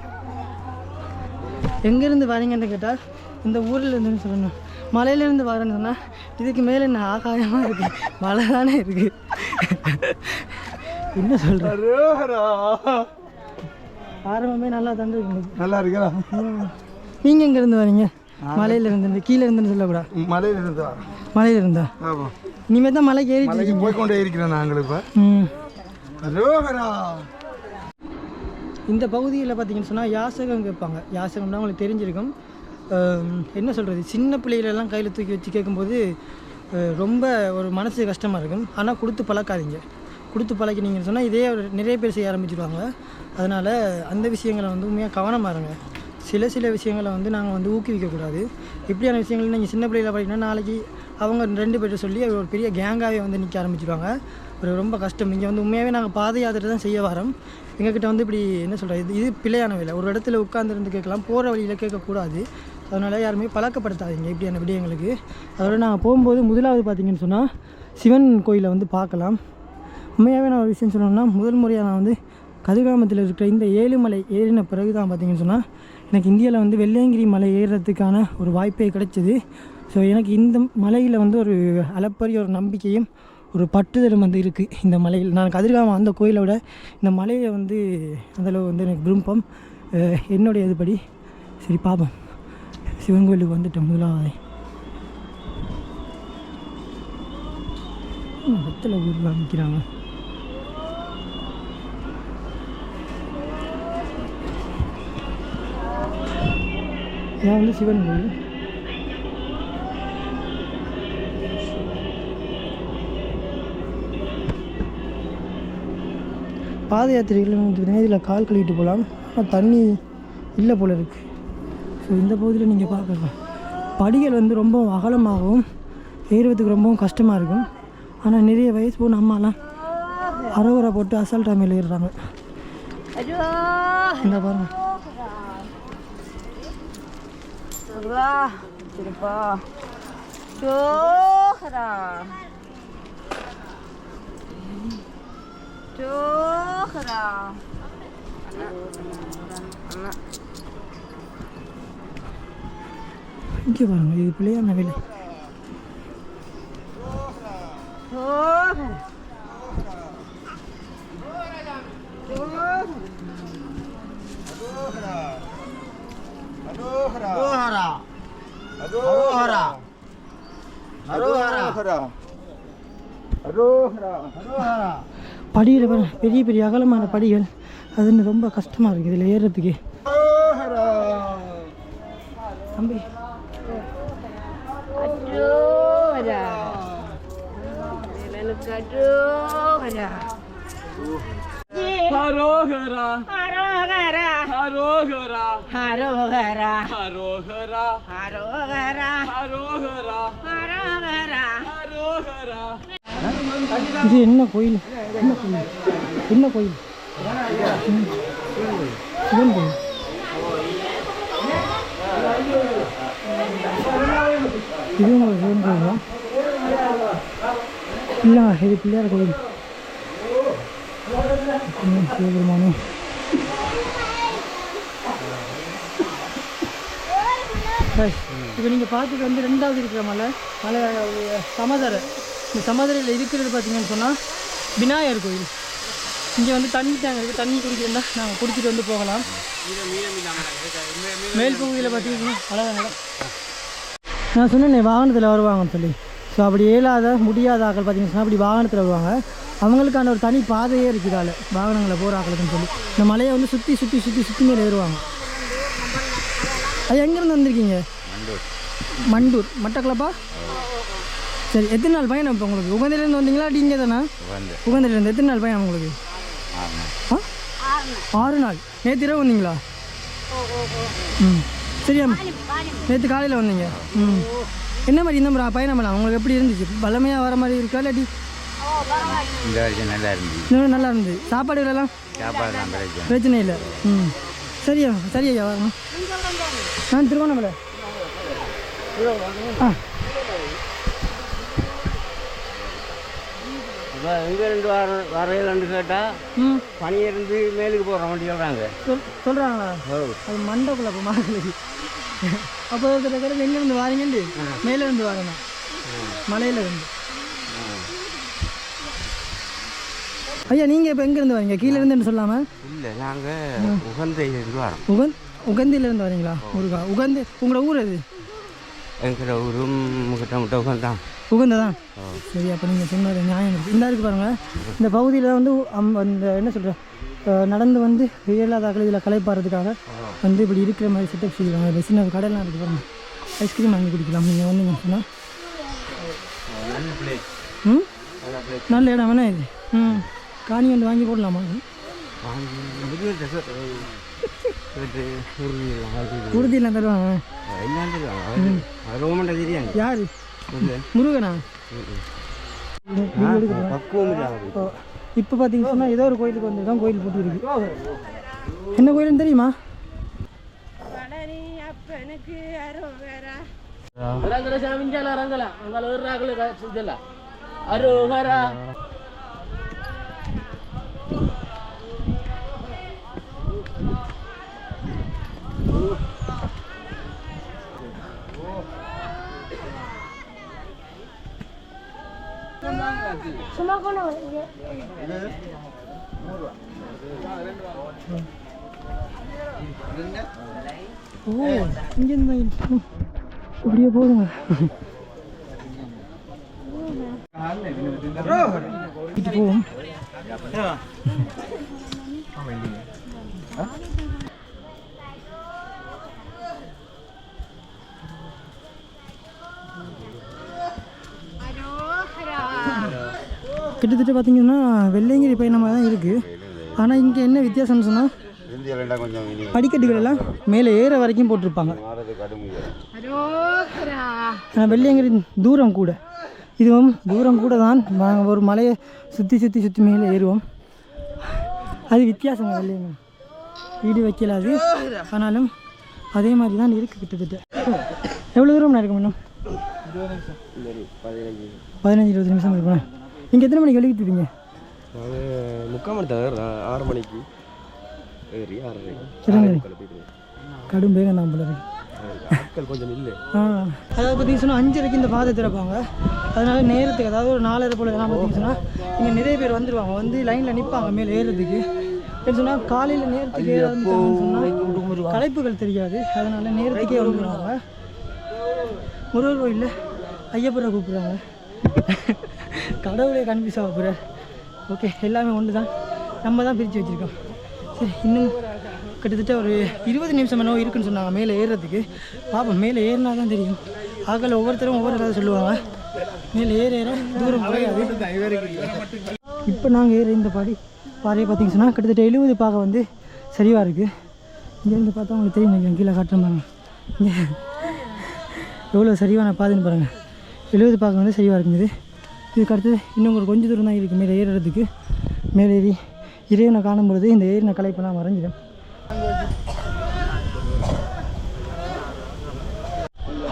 எங்கேருந்து வரீங்கன்னு கேட்டால் இந்த ஊரில் இருந்துன்னு சொல்லணும். மலையிலேருந்து வரேன்னு சொன்னால் இதுக்கு மேலே என்ன ஆகாயமாக இருக்குது, மழை தானே இருக்குது. என்ன சொல்கிறேன், ஆரம்பமே நல்லா தானே இருக்கு. நல்லா இருக்கா? நீங்கள் எங்கேருந்து வரீங்க? மலையிலேருந்து கீழே இருந்துன்னு சொல்லக்கூடாது. மலையில இருந்தா இனிமேல் தான் மலைக்கு ஏறி போய்கொண்டே இருக்கிறேன் நாங்கள் இப்போ. இந்த பகுதியில் பார்த்தீங்கன்னு சொன்னால் யாசகம் கேட்பாங்க. யாசகம்னா உங்களுக்கு தெரிஞ்சிருக்கும். என்ன சொல்கிறது, சின்ன பிள்ளைகளெல்லாம் கையில் தூக்கி வச்சு கேட்கும்போது ரொம்ப ஒரு மனசு கஷ்டமாக இருக்கும். ஆனால் கொடுத்து பழக்காதீங்க. கொடுத்து பழக்கினீங்கன்னு சொன்னால் இதே நிறைய பேர் செய்ய ஆரம்பிச்சிடுவாங்க. அதனால் அந்த விஷயங்களை வந்து உண்மையாக கவனமாக இருங்க. சில விஷயங்களை வந்து நாங்கள் வந்து ஊக்குவிக்கக்கூடாது. இப்படியான விஷயங்கள் நீங்கள் சின்ன பிள்ளைகளை படிக்கணும்னா நாளைக்கு அவங்க 2 பேர்ட்ட சொல்லி ஒரு பெரிய கேங்காகவே வந்து நிற்க ஆரம்பிச்சிடுவாங்க. ஒரு ரொம்ப கஷ்டம். இங்கே வந்து உண்மையாகவே நாங்கள் பாத யாத்திரை தான் செய்ய வரோம். எங்ககிட்ட வந்து இப்படி என்ன சொல்கிறது, இது பிள்ளையான வேலை. ஒரு இடத்துல உட்காந்துருந்து கேட்கலாம், போகிற வழியில் கேட்கக்கூடாது. அதனால் யாருமே பழக்கப்படுத்தாதீங்க இப்படியான விடயங்களுக்கு. அதோட நாங்கள் போகும்போது முதலாவது பார்த்திங்கன்னு சொன்னால் சிவன் கோயிலை வந்து பார்க்கலாம். உண்மையாகவே நான் ஒரு விஷயம் சொல்லணும்னா, முதல் முறையாக நான் வந்து கதிர்காமத்தில் இருக்கிற இந்த ஏழுமலை ஏறின பிறகு தான் பார்த்திங்கன்னு சொன்னால் எனக்கு இந்தியாவில் வந்து வெள்ளையங்கிரி மலை ஏறுறதுக்கான ஒரு வாய்ப்பே கிடைச்சிது. ஸோ எனக்கு இந்த மலையில் வந்து ஒரு அளப்பரிய ஒரு நம்பிக்கையும் ஒரு பற்றுதலும் வந்து இருக்குது. இந்த மலையில் நான் கதிர்காமம் அந்த கோயிலை விட இந்த மலையை வந்து அந்தளவு வந்து எனக்கு விருப்பம் என்னுடைய இதுபடி. சரி பார்ப்போம். சிவன் கோயிலுக்கு வந்துட்டேன். முதலாவது வெத்தலை ஊரில் அமைக்கிறாங்க. நான் வந்து சிவன் கோயில். பாத யாத்திரைகள் வந்து இதில் கால் கழுவிட்டு போகலாம். ஆனால் தண்ணி இல்லை போல் இருக்குது. ஸோ இந்த பகுதியில் நீங்கள் பார்க்கலாம், படிகள் வந்து ரொம்ப அகலமாகவும் ஏறுவதுக்கு ரொம்பவும் கஷ்டமாக இருக்கும். ஆனால் நிறைய வயசு போன அம்மாலாம் அரோகரா போட்டு அசால்ட்டாக மேலே ஏறுறாங்க. இந்த பாருங்க, இங்கே பாருங்க, இது பிள்ளையான வேலை. படியில் பெரிய பெரிய அகலமான படிகள், அது ரொம்ப கஷ்டமாக இருக்குது இதில் ஏறுறதுக்கு. தம்பி ஹரோஹரா ஹரோஹரா ஹரோஹரா ஹரோஹரா ஹரோஹரா ஹரோஹரா ஹரோஹரா ஹரோஹரா ஹரோஹரா. இது என்ன கோயில்? என்ன கோயில்? என்ன கோயில்? சிவன் கோயில். இது உங்களுக்கு சிவன் கோயிலா? இல்லை, இது பிள்ளையார் கோயில். சிவபெருமானே. இப்போ நீங்கள் பார்த்துட்டு வந்து 2வது இருக்கிற மலை சமதரை. இந்த சமதரையில் இருக்கிறது பார்த்தீங்கன்னு சொன்னால் விநாயகர் கோயில். இங்கே வந்து தண்ணி டேங்க் இருக்குது. தண்ணி குடிக்கிறதா நாங்கள் குடிச்சிட்டு வந்து போகலாம். மேல் பகுதியில் பார்த்தீங்கன்னா அழகாக நான் சொன்னேன் வாகனத்தில் வருவாங்கன்னு சொல்லி. ஸோ அப்படி இயலாத முடியாத ஆக்கள் பார்த்தீங்கன்னா அப்படி வாகனத்தில் வருவாங்க. அவங்களுக்கான ஒரு தனி பாதையே இருக்குதால வாகனங்களை போகிற ஆக்களுக்குன்னு சொல்லி இந்த மலையை வந்து சுற்றி மேலே ஏறுவாங்க. அது எங்கேருந்து வந்திருக்கீங்க? மண்டூர். மட்டக்களப்பா? சரி, எத்தனை நாள் பயணம் இப்போ உங்களுக்கு? உகந்திலேருந்து வந்தீங்களா? அப்படி இங்கே தானே? உகந்திலேருந்து எத்தனை நாள் பயணம் உங்களுக்கு? 6 நாள். நேற்று இரவு வந்தீங்களா? சரியா, நேற்று காலையில் வந்தீங்க. என்ன மாதிரி இந்த மாதிரி பயணம் பண்ணலாம் உங்களுக்கு எப்படி இருந்துச்சு? பலமையாக வர மாதிரி இருக்கா இல்லாட்டி? இந்த வருஷம் நல்லா இருந்துச்சு. இன்னும் நல்லா இருந்துச்சு. சாப்பாடுகளெல்லாம் பிரச்சனை இல்லை. சரியா ஐயா வரணும். நான் திருவண்ணாமலை. இங்கேருந்து வரையிலன்னு கேட்டால் பனியிருந்து மேலுக்கு போகிற வண்டி சொல்கிறாங்களா? அது மண்டக்குள்ள இப்போ மாறுது. அப்போ கிட்ட எங்கேருந்து வாரீங்கண்டு மேலேருந்து வரணும், மலையில் இருந்து. ஐயா நீங்கள் இப்போ எங்கேருந்து வரீங்க? கீழே இருந்துன்னு சொல்லாமல்? இல்லை, நாங்கள் உகந்தையிலேருந்து வரோம். உகந்திலேருந்து வரீங்களா? முருகா. உகந்து உங்களோட ஊர் அது? எங்களோட ஊரும் முட்டை உகந்தான். உகந்த தான். சரி, அப்போ நீங்கள் சொன்னது நியாயம் இருக்குது. இந்த இருக்குது பாருங்கள், இந்த பகுதியில் வந்து அந்த என்ன சொல்கிறேன் நடந்து வந்து இயலாத இதில் களைப்பாடுறதுக்காக வந்து இப்படி இருக்கிற மாதிரி செட்டப் செய்வாங்க. சின்ன கடையெல்லாம் இருக்குது பாருங்கள். ஐஸ்கிரீம் வாங்கி குடிக்கலாம் நீங்கள் வந்தீங்கன்னு சொன்னால். நல்ல இடம் வேணா இது. காணி வந்து வாங்கி போடலாமா? உறுதியெல்லாம் தருவாங்க. யார்? முருகனா? இப்போ பார்த்தீங்கன்னு சொன்னால் ஏதோ ஒரு கோயிலுக்கு வந்து தான் கோயில் போட்டு இருக்கு. என்ன கோயிலுன்னு தெரியுமா? அரோகரா. ஓ, இங்கேருந்து இப்படியே போதுங்க. இது போகும். கிட்டத்தட்ட பார்த்தீங்கன்னா வெள்ளையங்கிரி பயணமாக தான் இருக்குது. ஆனால் இங்கே என்ன வித்தியாசம்னு சொன்னால் படிக்கட்டுகள் எல்லாம் மேலே ஏற வரைக்கும் போட்டிருப்பாங்க. ஆனால் வெள்ளையங்கிரி தூரம் கூட, இதுவும் தூரம் கூட தான். நாங்கள் ஒரு மலையை சுற்றி மேலே ஏறுவோம். அது வித்தியாசங்க. வெள்ளையங்கிரி வீடு வைக்கலாது, ஆனாலும் அதே மாதிரி தான் இருக்குது. கிட்டத்தட்ட எவ்வளோ தூரம் இருக்கும்? இன்னும் 15-20 நிமிஷம் இருக்குண்ணா. நீங்கள் எத்தனை மணிக்கு வெளியிட்டு இருப்பீங்க? 3/4 மணி நேரம். 6 மணிக்கு ஏறி 6:30 கடும் வேகம் தான் போல இருக்கு. ஆட்கள் கொஞ்சம் இல்லை. அதாவது பார்த்தீங்கன்னா சொன்னால் 5:30 இந்த பாதை திறப்பாங்க. அதனால் நேரத்துக்கு, அதாவது ஒரு 4:30 போல் எல்லாம் பார்த்தீங்கன்னா சொன்னால் இங்கே நிறைய பேர் வந்துடுவாங்க, வந்து லைனில் நிற்பாங்க மேலே ஏறுறதுக்கு. எப்படி சொன்னால் காலையில் நேரத்துக்கு ஏறாதுன்னு சொன்னால் களைப்புகள் தெரியாது. அதனால் நேரத்துக்கே வந்துடுவாங்க. முருகர் கோயிலில் ஐயப்புரை கூப்பிட்றாங்க. கடவுளே கன்ஃபியூஸ் ஆக போகிறார். ஓகே, எல்லாமே ஒன்று தான், நம்ம தான் பிரித்து வச்சுருக்கோம். சரி, இன்னும் கிட்டத்தட்ட ஒரு 20 நிமிஷம் என்னவோ இருக்குன்னு சொன்னாங்க மேலே ஏறுறதுக்கு. பார்ப்போம், மேலே ஏறினா தான் தெரியும். ஆக்கள் ஒவ்வொருத்தரும் ஒவ்வொரு கதை சொல்லுவாங்க. மேலே ஏற தூரம் குறையாது. இப்போ நாங்கள் ஏற இந்த பாறையை பார்த்தீங்கன்னு சொன்னால் கிட்டத்தட்ட 70 பாகை வந்து சரிவாக இருக்குது. இங்கேருந்து பார்த்தா அவங்களுக்கு தெரியும் நினைக்கிறேன். கீழே காட்டுற பாருங்க, இங்கே எவ்வளோ சரிவான பாதைன்னு பாருங்கள். 70 பாகை வந்து சரிவாக இருக்குது. இதுக்கு அடுத்தது இன்னும் ஒரு கொஞ்சம் தூரம் தான் இருக்குது மேலே ஏறுறதுக்கு. மேலே ஏறி இறைவனை காணும்பொழுது இந்த ஏறின கலைப்பெல்லாம் மறைஞ்சிடும்.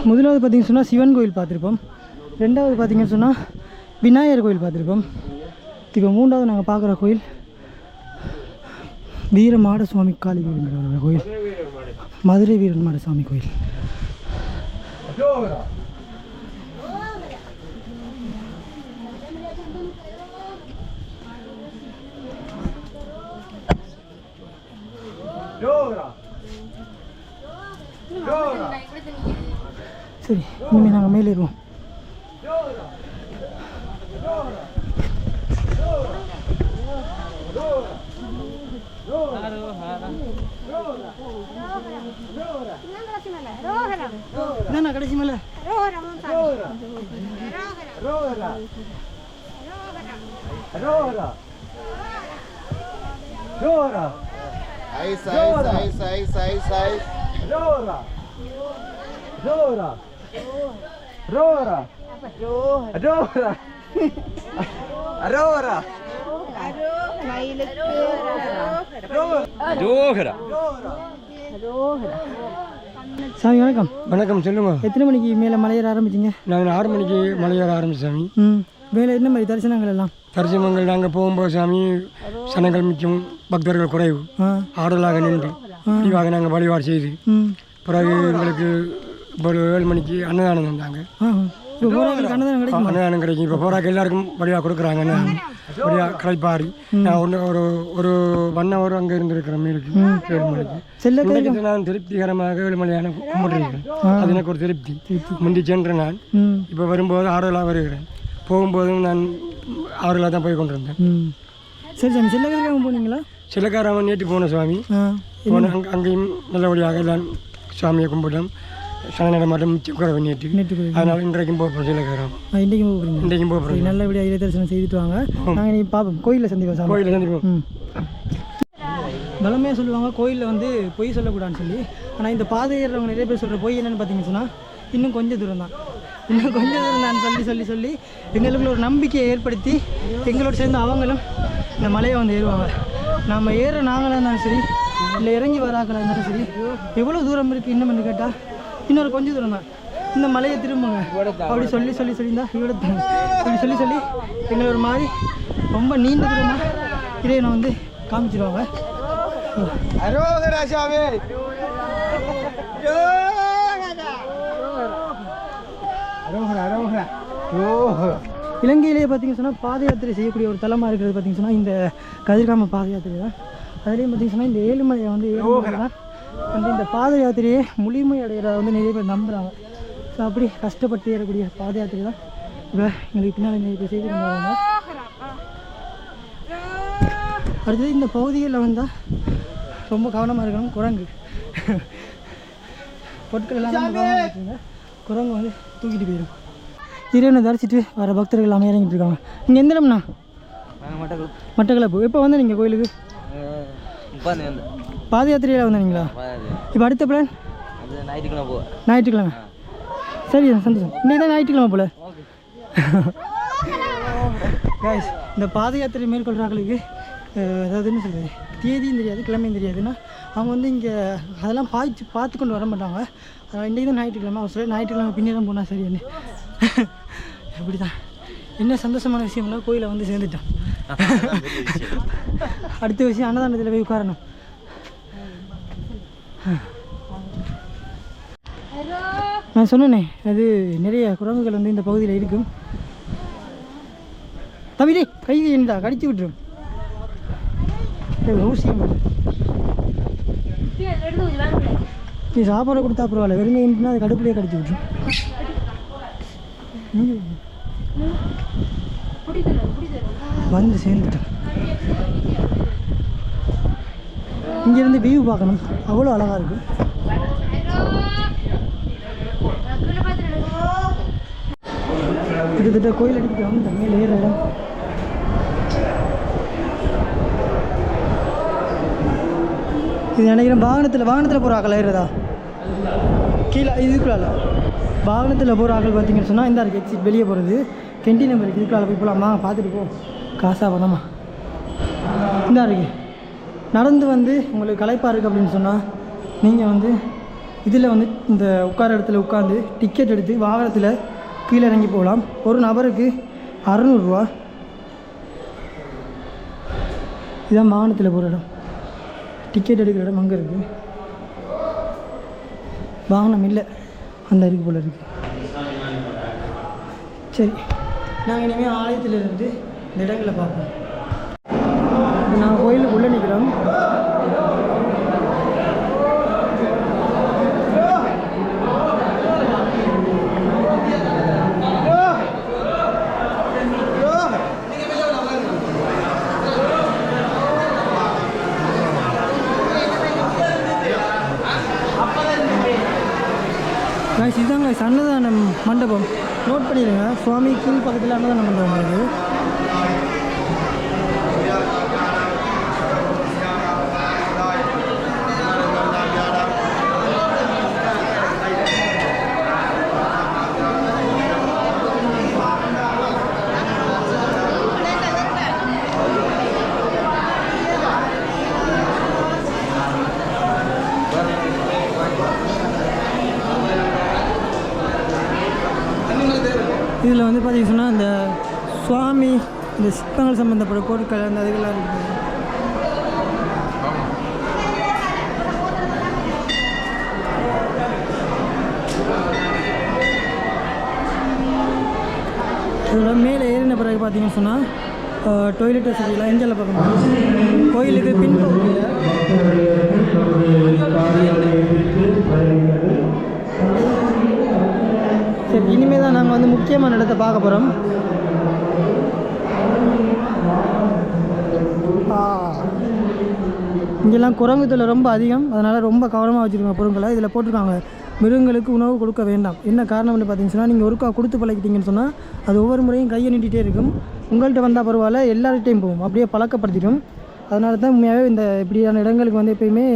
முதலாவது பார்த்திங்கன்னு சொன்னால் சிவன் கோயில் பார்த்துருப்போம். ரெண்டாவது பார்த்திங்கன்னு சொன்னால் விநாயகர் கோயில் பார்த்துருப்போம். இப்போ மூன்றாவது நாங்கள் பார்க்குற கோயில் வீரமாட சுவாமி காளி கோயில்ங்கிற கோயில், மதுரை வீரமாட சுவாமி கோயில். சரி, இனிமேல் நாங்கள் மேலே ஏறுவோம். என்ன கடைசி மேலே சாமி வணக்கம். வணக்கம், சொல்லுங்க. எத்தனை மணிக்கு மேலே மலையேற ஆரம்பிச்சிங்க? நாங்கள் 6 மணிக்கு மலையேற ஆரம்பிச்சோம் சாமி. மேலே என்ன மாதிரி தரிசனங்கள் எல்லாம்? தரிசனங்கள் நாங்கள் போகும்போது சாமி சனங்கள் மிச்சம், பக்தர்கள் குறைவு, ஆடலாக நின்று முடிவாக நாங்கள் வழிபாடு செய்து பிறகு எங்களுக்கு ஒரு 7 மணிக்கு அன்னதானம் தந்தாங்க. அன்னதானம் கிடைக்கும். இப்போ போராக்கு எல்லாருக்கும் வழியாக கொடுக்குறாங்க. வழியாக களைப்பாடி நான் ஒரு 1 hour அங்கே இருந்திருக்கிறேன். மீனுக்கு 7 மணிக்கு நான் திருப்திகரமாக 7 மணியான கும்பிட்டுருக்கிறேன். அது எனக்கு ஒரு திருப்தி. முந்தி சென்று நான் இப்போ வரும்போது ஆடலாக வருகிறேன். போகும்போதும் நான் ஆடலாக தான் போய் கொண்டிருந்தேன். சரி சாமி, சில்லக்காரன் போனீங்களா? சில்லக்காரன் நேற்று போன சுவாமி. போன அங்கேயும் நல்லபடியாக எல்லாம் சுவாமியை கும்பிட்டோம். சனநடம் மட்டும் குறைவு நேற்று. அதனால் இன்றைக்கும் போகிறோம். சிலக்காரம் இன்றைக்கும் போகிறோம். நல்லபடியாக இறை தரிசனம் செய்துட்டு வாங்க. நாங்கள் நீ பார்ப்போம், கோயிலில் சந்திப்போம். கோயிலில் சந்திப்போம். பலமே சொல்லுவாங்க கோயிலில் வந்து பொய் சொல்லக்கூடாதுன்னு சொல்லி. ஆனால் இந்த பாதை ஏறுறவங்க நிறைய பேர் சொல்கிற பொய் என்னென்னு பார்த்தீங்கன்னு சொன்னால் இன்னும் கொஞ்சம் தூரம் தான், இன்னும் கொஞ்சம் தூரம் தான் சொல்லி சொல்லி சொல்லி எங்களுக்குள்ள ஒரு நம்பிக்கையை ஏற்படுத்தி எங்களோட சேர்ந்து அவங்களும் இந்த மலையை வந்து ஏறுவாங்க. நம்ம ஏற நாங்களாக இருந்தாலும் சரி, இல்லை இறங்கி வராக்களாக இருந்தாலும் சரி, எவ்வளோ தூரம் இருக்குது இன்னும் என்று கேட்டால் இன்னொரு கொஞ்சம் தூரம் தான். இந்த மலையை திரும்புங்க அப்படி சொல்லி சொல்லி சொல்லியிருந்தா இப்படி சொல்லி சொல்லி எங்களை ஒரு மாதிரி ரொம்ப நீண்ட தூரமாக இறைவனை வந்து காமிச்சிடுவாங்க. இலங்கையிலேயே பார்த்தீங்கன்னு சொன்னால் பாத யாத்திரை செய்யக்கூடிய ஒரு தலமாக இருக்கிறது பார்த்தீங்கன்னு சொன்னால் இந்த கதிர்காம பாத யாத்திரை தான். அதுலேயும் பார்த்தீங்கன்னு சொன்னால் இந்த ஏழுமலையை வந்து வந்து இந்த பாத யாத்திரையை முழுமை அடைகிறத வந்து நிறைய பேர் நம்புகிறாங்க. ஸோ அப்படி கஷ்டப்பட்டு ஏறக்கூடிய பாத யாத்திரை தான் இப்போ எங்களுக்கு பின்னால் நிறைய பேர் செய்து கொண்டாங்க. அடுத்தது இந்த பகுதிகளில் வந்தால் ரொம்ப கவனமாக இருக்கணும். குரங்கு பொருட்கள் எல்லாம் கவனமாக இருக்குங்க. குரங்கு வந்து தூக்கிட்டு போயிடும். இறைவனை தரிசிட்டு வர பக்தர்கள் எல்லாம் இறங்கிட்டு இருக்காங்க. நீங்கள் எந்த இடம்ண்ணா? மட்டக்களப்பு. எப்போ வந்து நீங்கள் கோயிலுக்கு? பாத யாத்திரையில் வந்தீங்களா? இப்போ அடுத்த பிளான் ஞாயிற்றுக்கிழமை. சரி, சந்தோஷம். இன்றைக்கி தான் ஞாயிற்றுக்கிழமை போல். கைஸ், இந்த பாத யாத்திரை மேற்கொள்கிறாங்களுக்கு அதாவது என்ன சொல்கிறது, தேதியும் தெரியாது கிழமையும் தெரியாதுன்னா அவங்க வந்து இங்கே அதெல்லாம் பார்த்து கொண்டு வர மாட்டாங்க. அதனால் இன்றைக்கி தான் ஞாயிற்றுக்கிழமை. அவர் சொல்லி ஞாயிற்றுக்கிழமை பின்னேறம் போனால் சரி என்ன அப்படி தான். என்ன சந்தோஷமான விஷயம்னா கோயிலை வந்து சேர்ந்துட்டோம். அடுத்த விஷயம் அன்னதானத்தில் போய் உட்காரணும். நான் சொன்னேனே, அது நிறைய குரங்குகள் வந்து இந்த பகுதியில் இருக்கும். தவிர கை என்னடா கடிச்சு விட்டுரும். ஊசியம் நீ சாப்பாடு கொடுத்தா பரவாயில்ல, வெறுங்க அது கடுப்புலேயே கடிச்சு விட்டுரும். வந்து சேர்ந்துட்டேன். இங்கேருந்து வியூ பார்க்கணும், அவ்வளோ அழகாக இருக்குது. கிட்டத்தட்ட கோயில் அடிக்கிட்டு வந்து மேலே ஏற இடம். இது நினைக்கிறேன் வாகனத்தில் போகிற ஆக்கள் ஏறுறதா கீழே இதுக்குள்ள வாகனத்தில் போகிற ஆக்கள் பார்த்தீங்கன்னு சொன்னால் இந்த இருக்குது எக்ஸிட் வெளியே போகிறது கெண்டி நம்பர் இருக்குது. இதுக்குள்ள போய் போகலாமா? பார்த்துட்டு போ, காசாக பணமா இந்த இருக்குது. நடந்து வந்து உங்களுக்கு களைப்பாக இருக்குது அப்படின்னு சொன்னால் நீங்கள் வந்து இதில் வந்து இந்த உட்கார இடத்துல உட்காந்து டிக்கெட் எடுத்து வாகனத்தில் கீழே இறங்கி போகலாம். ஒரு நபருக்கு 600 ரூபா. இதுதான் வாகனத்தில் போகிற இடம். டிக்கெட் எடுக்கிற இடம் அங்கே இருக்குது. வாகனம் இல்லை, அந்த இருக்குது போல் இருக்குது. சரி, நாங்கள் இனிமேல் ஆலயத்திலிருந்து இந்த இடங்களை பார்ப்போம். இப்போ நாங்கள் கோயிலுக்குள்ளே நிற்கிறோம். இதுதாங்க அன்னதான மண்டபம். நோட் பண்ணிடுங்க, சுவாமி கீழ் பக்கத்தில் அன்னதான மண்டபம் இருக்குது. இதில் வந்து பார்த்தீங்கன்னா இந்த சுவாமி இந்த சிற்பங்கள் சம்மந்தப்பட்ட பொருட்கள் அந்த அதுகள்லாம் இருக்குது. இதில் மேலே ஏறின பிறகு பார்த்தீங்கன்னு சொன்னால் டாய்லெட் வசதியெல்லாம் எங்கெல்லாம் பார்க்க முடியும். கோயிலுக்கு பின்பகுதியில் சரி, இனிமேல் தான் நாங்கள் வந்து முக்கியமான இடத்தை பார்க்க போகிறோம். இங்கெல்லாம் குரங்கு தொல்லை ரொம்ப அதிகம், அதனால் ரொம்ப கவனமாக வச்சுருக்காங்க பொருட்களை. இதில் போட்டிருக்காங்க மிருகங்களுக்கு உணவு கொடுக்க வேண்டாம். என்ன காரணம்னு பார்த்தீங்கன்னா, நீங்கள் ஒருக்கா கொடுத்து பழகிட்டீங்கன்னு சொன்னால் அது ஒவ்வொரு முறையும் கையை நீட்டிகிட்டே இருக்கும். உங்கள்கிட்ட வந்தால் பரவாயில்ல, எல்லார்கிட்டையும் போகும், அப்படியே பழக்கப்படுத்திடும். அதனால தான் உண்மையாகவே இந்த இப்படியான இடங்களுக்கு வந்து எப்பயுமே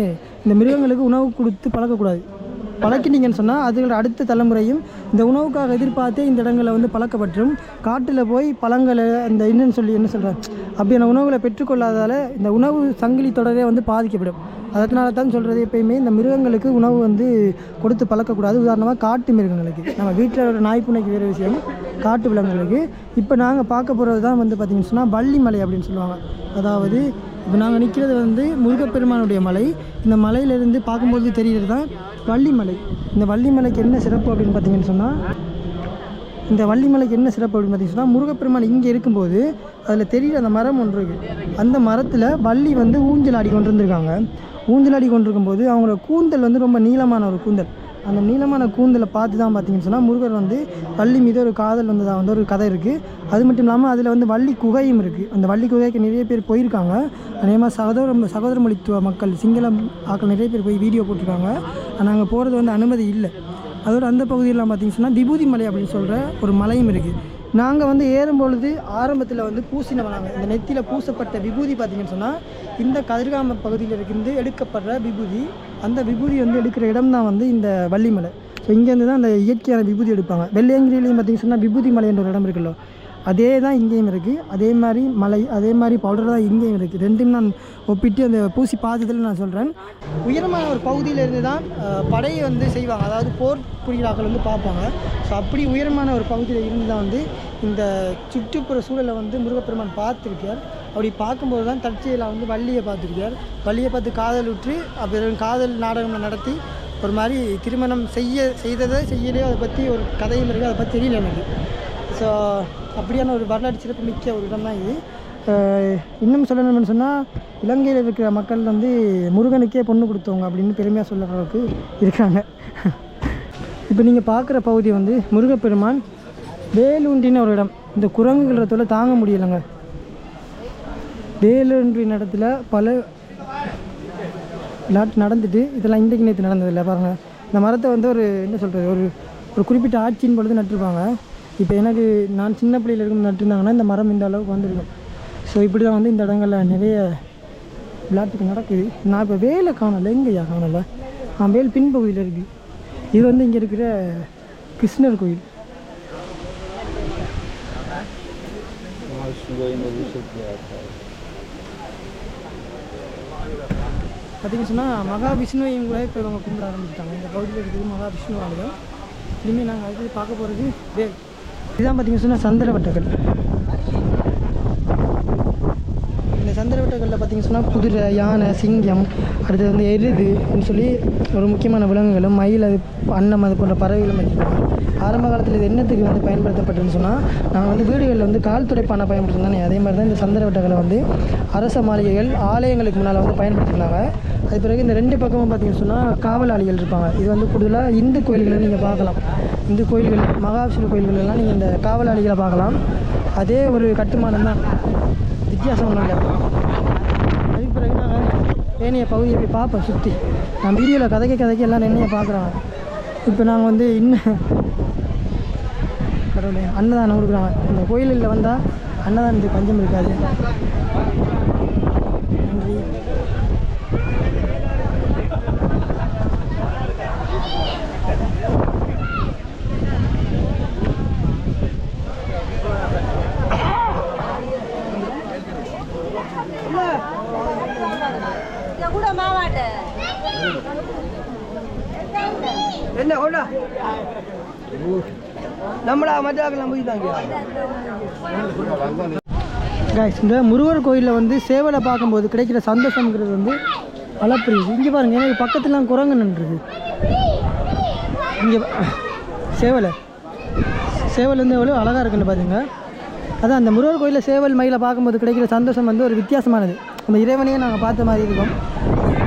இந்த மிருகங்களுக்கு உணவு கொடுத்து பழக்கக்கூடாது. பழக்கிட்டீங்கன்னு சொன்னால் அதுகளோட அடுத்த தலைமுறையும் இந்த உணவுக்காக எதிர்பார்த்தே இந்த இடங்களில் வந்து பழக்கப்பற்றும். காட்டில் போய் பழங்களை அந்த என்னன்னு சொல்லி என்ன சொல்கிறேன் அப்படியான உணவுகளை பெற்றுக்கொள்ளாதால் இந்த உணவு சங்கிலி தொடரே வந்து பாதிக்கப்படும். அதனால தான் சொல்கிறது, எப்பயுமே இந்த மிருகங்களுக்கு உணவு வந்து கொடுத்து பழக்கக்கூடாது. உதாரணமாக காட்டு மிருகங்களுக்கு, நம்ம வீட்டில் ஒரு நாய்ப்புனைக்கு வேறு விஷயம், காட்டு விலங்குகளுக்கு. இப்போ நாங்கள் பார்க்க போகிறது தான் வந்து பார்த்திங்கன்னு சொன்னால் வள்ளிமலை அப்படின்னு சொல்லுவாங்க. அதாவது இப்போ நாங்கள் நிற்கிறது வந்து முருகப்பெருமானுடைய மலை. இந்த மலையிலேருந்து பார்க்கும்போது தெரிகிறது தான் வள்ளிமலை. இந்த வள்ளிமலைக்கு என்ன சிறப்பு அப்படின்னு பார்த்தீங்கன்னு சொன்னால் முருகப்பெருமான் இங்கே இருக்கும்போது அதில் தெரிகிற அந்த மரம் ஒன்று இருக்குது. அந்த மரத்தில் வள்ளி வந்து ஊஞ்சல் ஆடி கொண்டு இருந்திருக்காங்க. ஊஞ்சல் ஆடி கொண்டிருக்கும்போது அவங்களோட கூந்தல் வந்து ரொம்ப நீளமான ஒரு கூந்தல். அந்த நீளமான கூந்தலை பார்த்து தான் பார்த்தீங்கன்னு சொன்னால் முருகர் வந்து வள்ளி மீது ஒரு காதல் வந்ததாக வந்து ஒரு கதை இருக்குது. அது மட்டும் இல்லாமல் அதில் வந்து வள்ளி குகையும் இருக்குது. அந்த வள்ளி குகைக்கு நிறைய பேர் போயிருக்காங்க. அதேமாதிரி சகோதர மொழித்துவ மக்கள் சிங்கள ஆக்கள் நிறைய பேர் போய் வீடியோ போட்டிருக்காங்க. நாங்கள் போகிறது வந்து அனுமதி இல்லை. அதோட அந்த பகுதியெல்லாம் பார்த்திங்கன்னு சொன்னால் விபூதி மலை அப்படின்னு சொல்கிற ஒரு மலையும் இருக்குது. நாங்கள் வந்து ஏறும்பொழுது ஆரம்பத்தில் வந்து பூசின வராங்க. இந்த நெத்தியில் பூசப்பட்ட விபூதி பார்த்திங்கன்னு சொன்னால் இந்த கதிர்காம பகுதியில் இருந்து எடுக்கப்படுற விபூதி. அந்த விபூதி வந்து எடுக்கிற இடம் தான் வந்து இந்த வள்ளிமலை. ஸோ இங்கேருந்து தான் அந்த இயற்கையான விபூதி எடுப்பாங்க. வெள்ளையங்கிரிலையும் பார்த்திங்கன்னு சொன்னால் விபூதி மலை என்ற ஒரு இடம் இருக்குல்ல, அதே தான் இங்கேயும் இருக்குது. அதே மாதிரி மலை, அதே மாதிரி பவுடர் தான் இங்கேயும் இருக்குது. ரெண்டும் நான் ஒப்பிட்டு அந்த பூசி பார்த்ததில் நான் சொல்கிறேன். உயரமான ஒரு பகுதியிலேருந்து தான் படையை வந்து செய்வாங்க, அதாவது போர் புரிகிறாக்கள் வந்து பார்ப்பாங்க. ஸோ அப்படி உயரமான ஒரு பகுதியில் இருந்து தான் வந்து இந்த சுற்றுப்புற சூழலை வந்து முருகப்பெருமான் பார்த்துருக்கார். அப்படி பார்க்கும்போது தான் தற்செயலாக வந்து வள்ளியை பார்த்துருக்கார். வள்ளியை பார்த்து காதல் உற்று அப்புறம் காதல் நாடகம் நடத்தி ஒரு மாதிரி திருமணம் செய்யலையோ அதை பற்றி ஒரு கதையும் இருக்குது. அதை பற்றி தெரியல எனக்கு. ஸோ அப்படியான ஒரு வரலாற்று சிறப்பு மிக்க ஒரு இடம் தான் இது. இன்னும் சொல்லணும்னு சொன்னால் இலங்கையில் இருக்கிற மக்கள் வந்து முருகனுக்கே பொண்ணு கொடுத்தவங்க அப்படின்னு பெருமையாக சொல்கிற அளவுக்கு இருக்காங்க. இப்போ நீங்கள் பார்க்குற பகுதி வந்து முருகப்பெருமான் வேலூன்றின ஒரு இடம். இந்த குரங்குகள தாங்க முடியலைங்க. வேலூன்றின இடத்துல பல விளையாட்டு நடந்துட்டு இதெல்லாம் இன்றைக்கு நேற்று நடந்ததில்லை பாருங்கள். இந்த மரத்தை வந்து ஒரு என்ன சொல்கிறது ஒரு குறிப்பிட்ட ஆட்சியின் பொழுது நட்டுருப்பாங்க. இப்போ எனக்கு நான் சின்ன பிள்ளையில் இருக்கும் நட்டுருந்தாங்கன்னா இந்த மரம் இந்த அளவுக்கு வந்துருக்கும். ஸோ இப்படி தான் வந்து இந்த இடங்களில் நிறைய விளையாட்டுக்கு நடக்குது. நான் இப்போ வேலை காணலை, எங்கேயா காணலை. வேல் பின்பகுதியில் இருக்குது. இது வந்து இங்கே இருக்கிற கிருஷ்ணர் கோயில். பார்த்திங்கன்னு சொன்னால் மகாவிஷ்ணுவையும் கூட இப்போ இவங்க கும்பிட ஆரம்பிச்சிட்டாங்க. இந்த பகுதியில் இருக்குது மகாவிஷ்ணு ஆலயம். இனிமேல் நாங்கள் அடுத்து பார்க்க போகிறது வேல். இதுதான் பார்த்திங்கன்னு சொன்னால் சந்திரவட்டக்கல். இந்த சந்திரவட்டக்கல்லில் பார்த்திங்கன்னு சொன்னால் குதிரை, யானை, சிங்கம், அடுத்தது வந்து எருதுன்னு சொல்லி ஒரு முக்கியமான விலங்குகளும், மயில், அது அன்னம், அது போன்ற பறவைகளும் வச்சுருக்காங்க. ஆரம்ப காலத்தில் இது என்னத்துக்கு வந்து பயன்படுத்தப்பட்டுன்னு சொன்னால், நாங்கள் வந்து வீடுகளில் வந்து கால் துடைப்பான பயன்படுத்திருந்தானே, அதே மாதிரி தான் இந்த சந்திரவட்டக்கலை வந்து அரச மாளிகைகள், ஆலயங்களுக்கு முன்னால் வந்து பயன்படுத்திருந்தாங்க. அது பிறகு இந்த 2 பக்கமும் பார்த்திங்கன்னு சொன்னால் காவலாளிகள் இருப்பாங்க. இது வந்து கூடுதலாக இந்து கோயில்களை நீங்கள் பார்க்கலாம். இந்து கோயில்கள், மகாவிஷ்ணு கோயில்களெல்லாம் நீங்கள் இந்த காவலாளிகளை பார்க்கலாம். அதே ஒரு கட்டுமானம் தான், வித்தியாசம் ஒன்றும் இல்லை. அதுக்கு பிறகு நாங்கள் ஏனைய பகுதியை போய் பார்ப்போம் சுற்றி. நான் வீடியோவில் கதைக்க எல்லாம் என்னையை பார்க்குறாங்க. இப்போ நாங்கள் வந்து இன்னும் கடவுளே அன்னதானம் கொடுக்குறாங்க. இந்த கோயிலில் வந்தால் அன்னதானத்துக்கு பஞ்சம் இருக்காது. நன்றி. என்ன கொண்டா நம்மளா மஜாக்கெல்லாம் போயிட்டாங்க. கைஸ், இந்த முருகர் கோயிலில் வந்து சேவலை பார்க்கும்போது கிடைக்கிற சந்தோஷங்கிறது வந்து அளப்பரியது. இங்கே பாருங்கள், எனக்கு பக்கத்துலாம் குரங்கு நின்றுருக்கு. இங்கே சேவல் வந்து எவ்வளோ அழகாக இருக்குன்னு பாருங்க. அதான் அந்த முருகர் கோயிலில் சேவல் மயிலை பார்க்கும்போது கிடைக்கிற சந்தோஷம் வந்து ஒரு வித்தியாசமானது. அந்த இறைவனையே நாங்கள் பார்த்த மாதிரி இருக்கும்.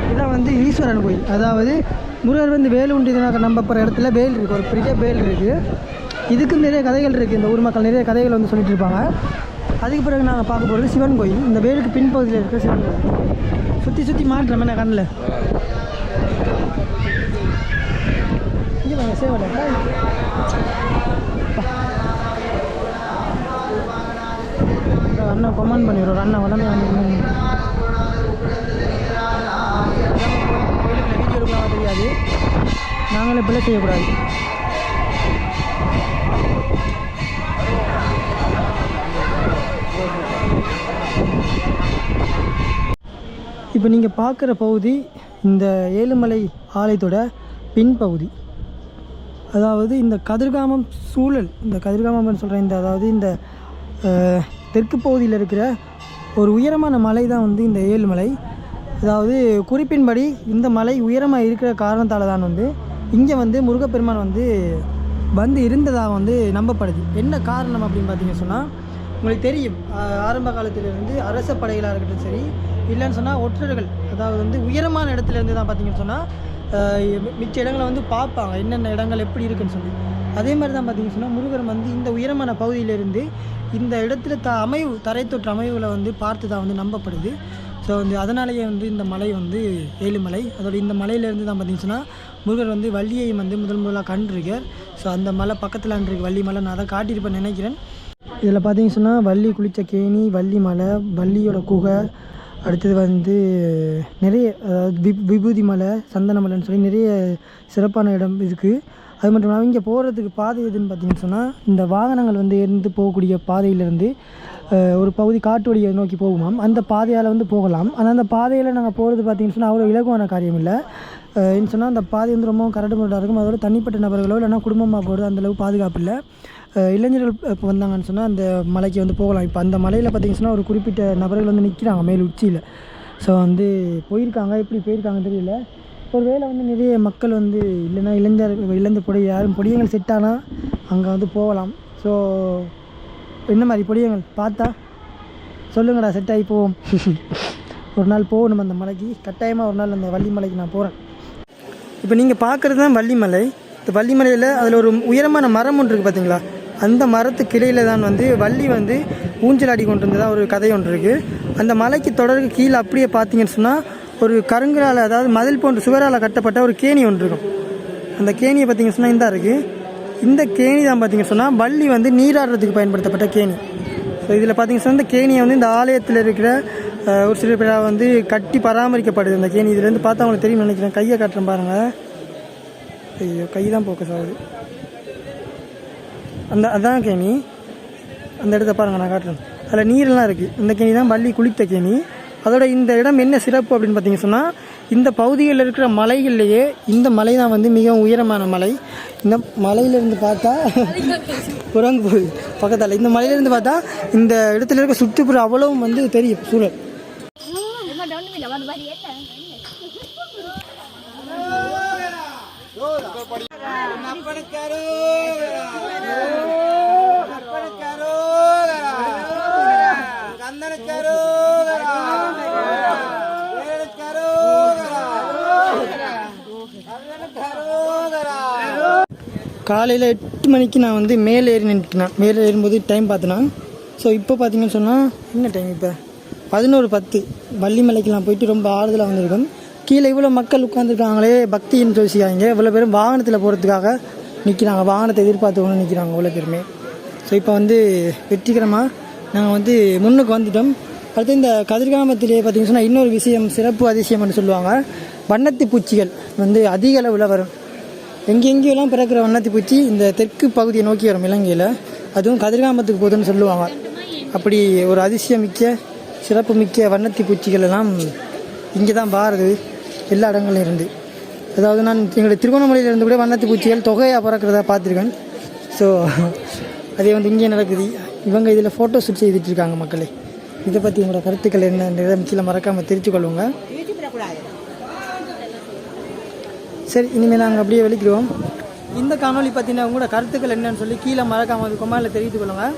இதுதான் வந்து ஈஸ்வரன் கோயில். அதாவது முருகர் வந்து வேல் உண்டியதாக நம்பப்படுற இடத்துல வேல் இருக்குது, ஒரு பெரிய வேல் இருக்குது. இதுக்கு நிறைய கதைகள் இருக்குது. இந்த ஊர் மக்கள் நிறைய கதைகள் வந்து சொல்லிட்டு இருப்பாங்க. அதுக்கு பிறகு நாங்கள் பார்க்க போகிறது சிவன் கோயில். இந்த வேலுக்கு பின்பகுதியில் இருக்கிற சிவன் கோயில். சுற்றி மாற்றோம் என்ன கண்ணில். இங்கே வாங்க சேவலை. அண்ணா கமெண்ட் பண்ணிடுறோம். அண்ணா உடனே வந்து வீடியோ எடுக்கலாம் தெரியாது, நாங்களே பிள்ளை செய்யக்கூடாது. இப்போ நீங்கள் பார்க்குற பகுதி இந்த ஏழுமலை ஆலயத்தோட பின்பகுதி. அதாவது இந்த கதிர்காமம் சூழல், இந்த கதிர்காமம்னு சொல்கிற இந்த அதாவது இந்த தெற்கு பகுதியில் இருக்கிற ஒரு உயரமான மலை தான் வந்து இந்த ஏழுமலை. அதாவது குறிப்பின்படி இந்த மலை உயரமாக இருக்கிற காரணத்தால் தான் வந்து இங்கே வந்து முருகப்பெருமான் வந்து இருந்ததாக வந்து நம்பப்படுது. என்ன காரணம் அப்படின்னு பார்த்தீங்கன்னு சொன்னால், உங்களுக்கு தெரியும் ஆரம்ப காலத்திலிருந்து அரச படைகளாக இருக்கட்டும் சரி, இல்லைன்னு சொன்னால் ஒற்றர்கள், அதாவது வந்து உயரமான இடத்துலேருந்து தான் பார்த்தீங்கன்னு சொன்னால் மிச்ச இடங்களை வந்து பார்ப்பாங்க என்னென்ன இடங்கள் எப்படி இருக்குன்னு சொல்லி. அதே மாதிரி தான் பார்த்தீங்கன்னு சொன்னால் முருகர் வந்து இந்த உயரமான பகுதியிலேருந்து இந்த இடத்துல தரைத்தொற்று அமைவுகளை வந்து பார்த்து தான் வந்து நம்பப்படுது. ஸோ வந்து அதனாலேயே வந்து இந்த மலை வந்து ஏழுமலை. அதோட இந்த மலையிலேருந்து தான் பார்த்தீங்கன்னு சொன்னால் முருகர் வந்து வள்ளியை வந்து முதலாக கண்டிருக்கார். ஸோ அந்த மலை பக்கத்தில் இருக்கு வள்ளி மலை. நான் அதை காட்டியிருப்பேன் நினைக்கிறேன். இதில் பார்த்தீங்கன்னு சொன்னால் வள்ளி குளித்த கேணி, வள்ளி மலை, வள்ளியோட குகை, அடுத்தது வந்து நிறைய அதாவது விபூதி மலை, சந்தன மலைன்னு சொல்லி நிறைய சிறப்பான இடம் இருக்குது. அது மட்டும் இல்லாமல் இங்கே போகிறதுக்கு பாதை எதுன்னு பார்த்தீங்கன்னு சொன்னால், இந்த வாகனங்கள் வந்து இருந்து போகக்கூடிய பாதையிலேருந்து ஒரு பகுதி காட்டு வழியை நோக்கி போகுமாம். அந்த பாதையால் வந்து போகலாம். ஆனால் அந்த பாதையில் நாங்கள் போகிறது பார்த்தீங்கன்னு சொன்னால் அவ்வளோ இலகுவான காரியம் இல்லை. ஏன்னு சொன்னால் அந்த பாதை வந்து ரொம்பவும் கரடு முரடாக இருக்கும். அதோட தனிப்பட்ட நபர்களோ இல்லைனா குடும்பமாக போகிறது அந்தளவு பாதுகாப்பு இல்லை. இளைஞர்கள் இப்போ வந்தாங்கன்னு சொன்னால் அந்த மலைக்கு வந்து போகலாம். இப்போ அந்த மலையில் பார்த்தீங்கன்னு சொன்னால் ஒரு குறிப்பிட்ட நபர்கள் வந்து நிற்கிறாங்க மேல் உச்சியில். ஸோ வந்து போயிருக்காங்க, எப்படி போயிருக்காங்கன்னு தெரியல. ஒரு வேளை வந்து நிறைய மக்கள் வந்து இல்லைன்னா இளைஞர் யாரும் பொடியங்கள் செட் ஆனால் அங்கே வந்து போகலாம். ஸோ என்ன மாதிரி பொடியங்கள் பார்த்தா சொல்லுங்கடா, செட் ஆகி போவோம். ஒரு நாள் போகணும் அந்த மலைக்கு, கட்டாயமாக ஒரு நாள் அந்த வள்ளி மலைக்கு நான் போகிறேன். இப்போ நீங்கள் பார்க்குறது தான் வள்ளிமலை. இந்த வள்ளிமலையில் அதில் ஒரு உயரமான மரம் ஒன்று இருக்குது பார்த்தீங்களா, அந்த மரத்து கிளையில் தான் வந்து வள்ளி வந்து ஊஞ்சலாடி கொண்டு இருந்ததாக ஒரு கதை ஒன்று இருக்குது. அந்த மலைக்கு தொடருக்கு கீழே அப்படியே பார்த்தீங்கன்னு சொன்னால் ஒரு கருங்கலால், அதாவது மதில் போன்ற சுவரால் கட்டப்பட்ட ஒரு கேணி ஒன்று இருக்கும். அந்த கேணியை பார்த்தீங்கன்னு சொன்னால் இந்த இருக்குது. இந்த கேணி தான் பார்த்தீங்கன்னு சொன்னால் வள்ளி வந்து நீராடுறதுக்கு பயன்படுத்தப்பட்ட கேணி. ஸோ இதில் பார்த்தீங்கன்னு சொன்னால் இந்த கேணியை வந்து இந்த ஆலயத்தில் இருக்கிற ஒரு சில பேராக வந்து கட்டி பராமரிக்கப்படுது இந்த கேணி. இதுலேருந்து பார்த்தா அவங்களுக்கு தெரியும் நினைக்கிறேன். கையை காட்டுறேன் பாருங்கள். ஐயோ, கை தான் போக்கஸ் ஆகுது. அதான் கேணி. அந்த இடத்த பாருங்கள், நான் காட்டுறேன். அதில் நீரெல்லாம் இருக்குது. இந்த கேணி தான் வள்ளி குளித்த கேணி. அதோட இந்த இடம் என்ன சிறப்பு அப்படின்னு பார்த்தீங்கன்னு சொன்னால், இந்த பகுதிகளில் இருக்கிற மலைகள்லேயே இந்த மலை தான் வந்து மிகவும் உயரமான மலை. இந்த மலையிலேருந்து பார்த்தா குரங்கு போகுது பக்கத்தால். இந்த மலையிலேருந்து பார்த்தா இந்த இடத்துல இருக்க சுற்றுப்புறம் அவ்வளவும் வந்து தெரியும் சூழல். காலையில் 8 மணிக்கு நான் வந்து மேலே ஏறி நின்றுட்டேன். மேலே ஏறும்போது டைம் பார்த்தேன்னா, ஸோ இப்போ பார்த்தீங்கன்னு சொன்னால் என்ன டைம் இப்போ 11:10. வள்ளிமலைக்கெலாம் போயிட்டு ரொம்ப ஆறுதலாக வந்திருக்கோம். கீழே இவ்வளோ மக்கள் உட்காந்துருக்காங்களே, பக்தின்னு யோசிக்காங்க. இவ்வளோ பேரும் வாகனத்தில் போகிறதுக்காக நிற்கிறாங்க, வாகனத்தை எதிர்பார்த்து கொண்டு நிற்கிறாங்க இவ்வளோ பேருமே. ஸோ இப்போ வந்து வெற்றிகரமாக நாங்கள் வந்து முன்னுக்கு வந்துட்டோம். அடுத்து இந்த கதிர்காமத்திலே பார்த்தீங்கன்னு சொன்னால் இன்னொரு விஷயம், சிறப்பு அதிசயம்னு சொல்லுவாங்க. வண்ணத்தி பூச்சிகள் வந்து அதிக அளவில் வரும். எங்கெங்கெல்லாம் பிறக்கிற வண்ணத்தி பூச்சி இந்த தெற்கு பகுதியை நோக்கி வரும் இலங்கையில். அதுவும் கதிர்காமத்துக்கு போகுதுன்னு சொல்லுவாங்க. அப்படி ஒரு அதிசயமிக்க சிறப்பு மிக்க வண்ணத்தி பூச்சிகள் எல்லாம் இங்கே தான் பாருது, எல்லா இடங்கள்லையும் இருந்து. அதாவது நான் எங்களுடைய திருகோணமலையிலேருந்து கூட வண்ணத்தி பூச்சிகள் தொகையாக பறக்கிறதா பார்த்துருக்கேன். ஸோ அதே வந்து இங்கே நடக்குது. இவங்க இதில் ஃபோட்டோ ஷூட் செய்துட்ருக்காங்க மக்களே. இதை பற்றி உங்களோட கருத்துக்கள் என்ன கீழே மறக்காமல் தெரிவித்துக்கொள்ளுங்க. சரி, இனிமேல் நாங்கள் அப்படியே வெளிக்கிடுவோம். இந்த காணொலி பார்த்தீங்கன்னா உங்களோட கருத்துக்கள் என்னன்னு சொல்லி கீழே மறக்காமல் கொமாண்டில் தெரிவித்துக் கொள்ளுங்கள்.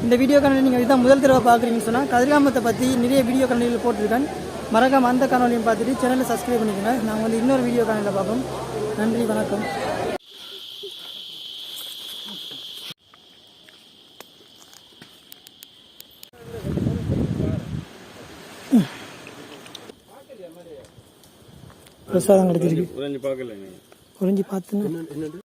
இந்த வீடியோ காணொலி நீங்கள் இதுதான் முதல் தடவை பார்க்குறீங்கன்னு சொன்னால் கதிர்காமத்தை பற்றி நிறைய வீடியோ காணொலியில் போட்டிருக்கேன். மறக்காமல் அந்த காணொலியும் பார்த்துட்டு சேனலை சப்ஸ்கிரைப் பண்ணிக்கோங்க. நாங்கள் வந்து இன்னொரு வீடியோ காணொலியில் பார்ப்போம். நன்றி, வணக்கம். பிரசாதம் கிடைச்சிருக்கு. குறிஞ்சி பார்த்துன்னு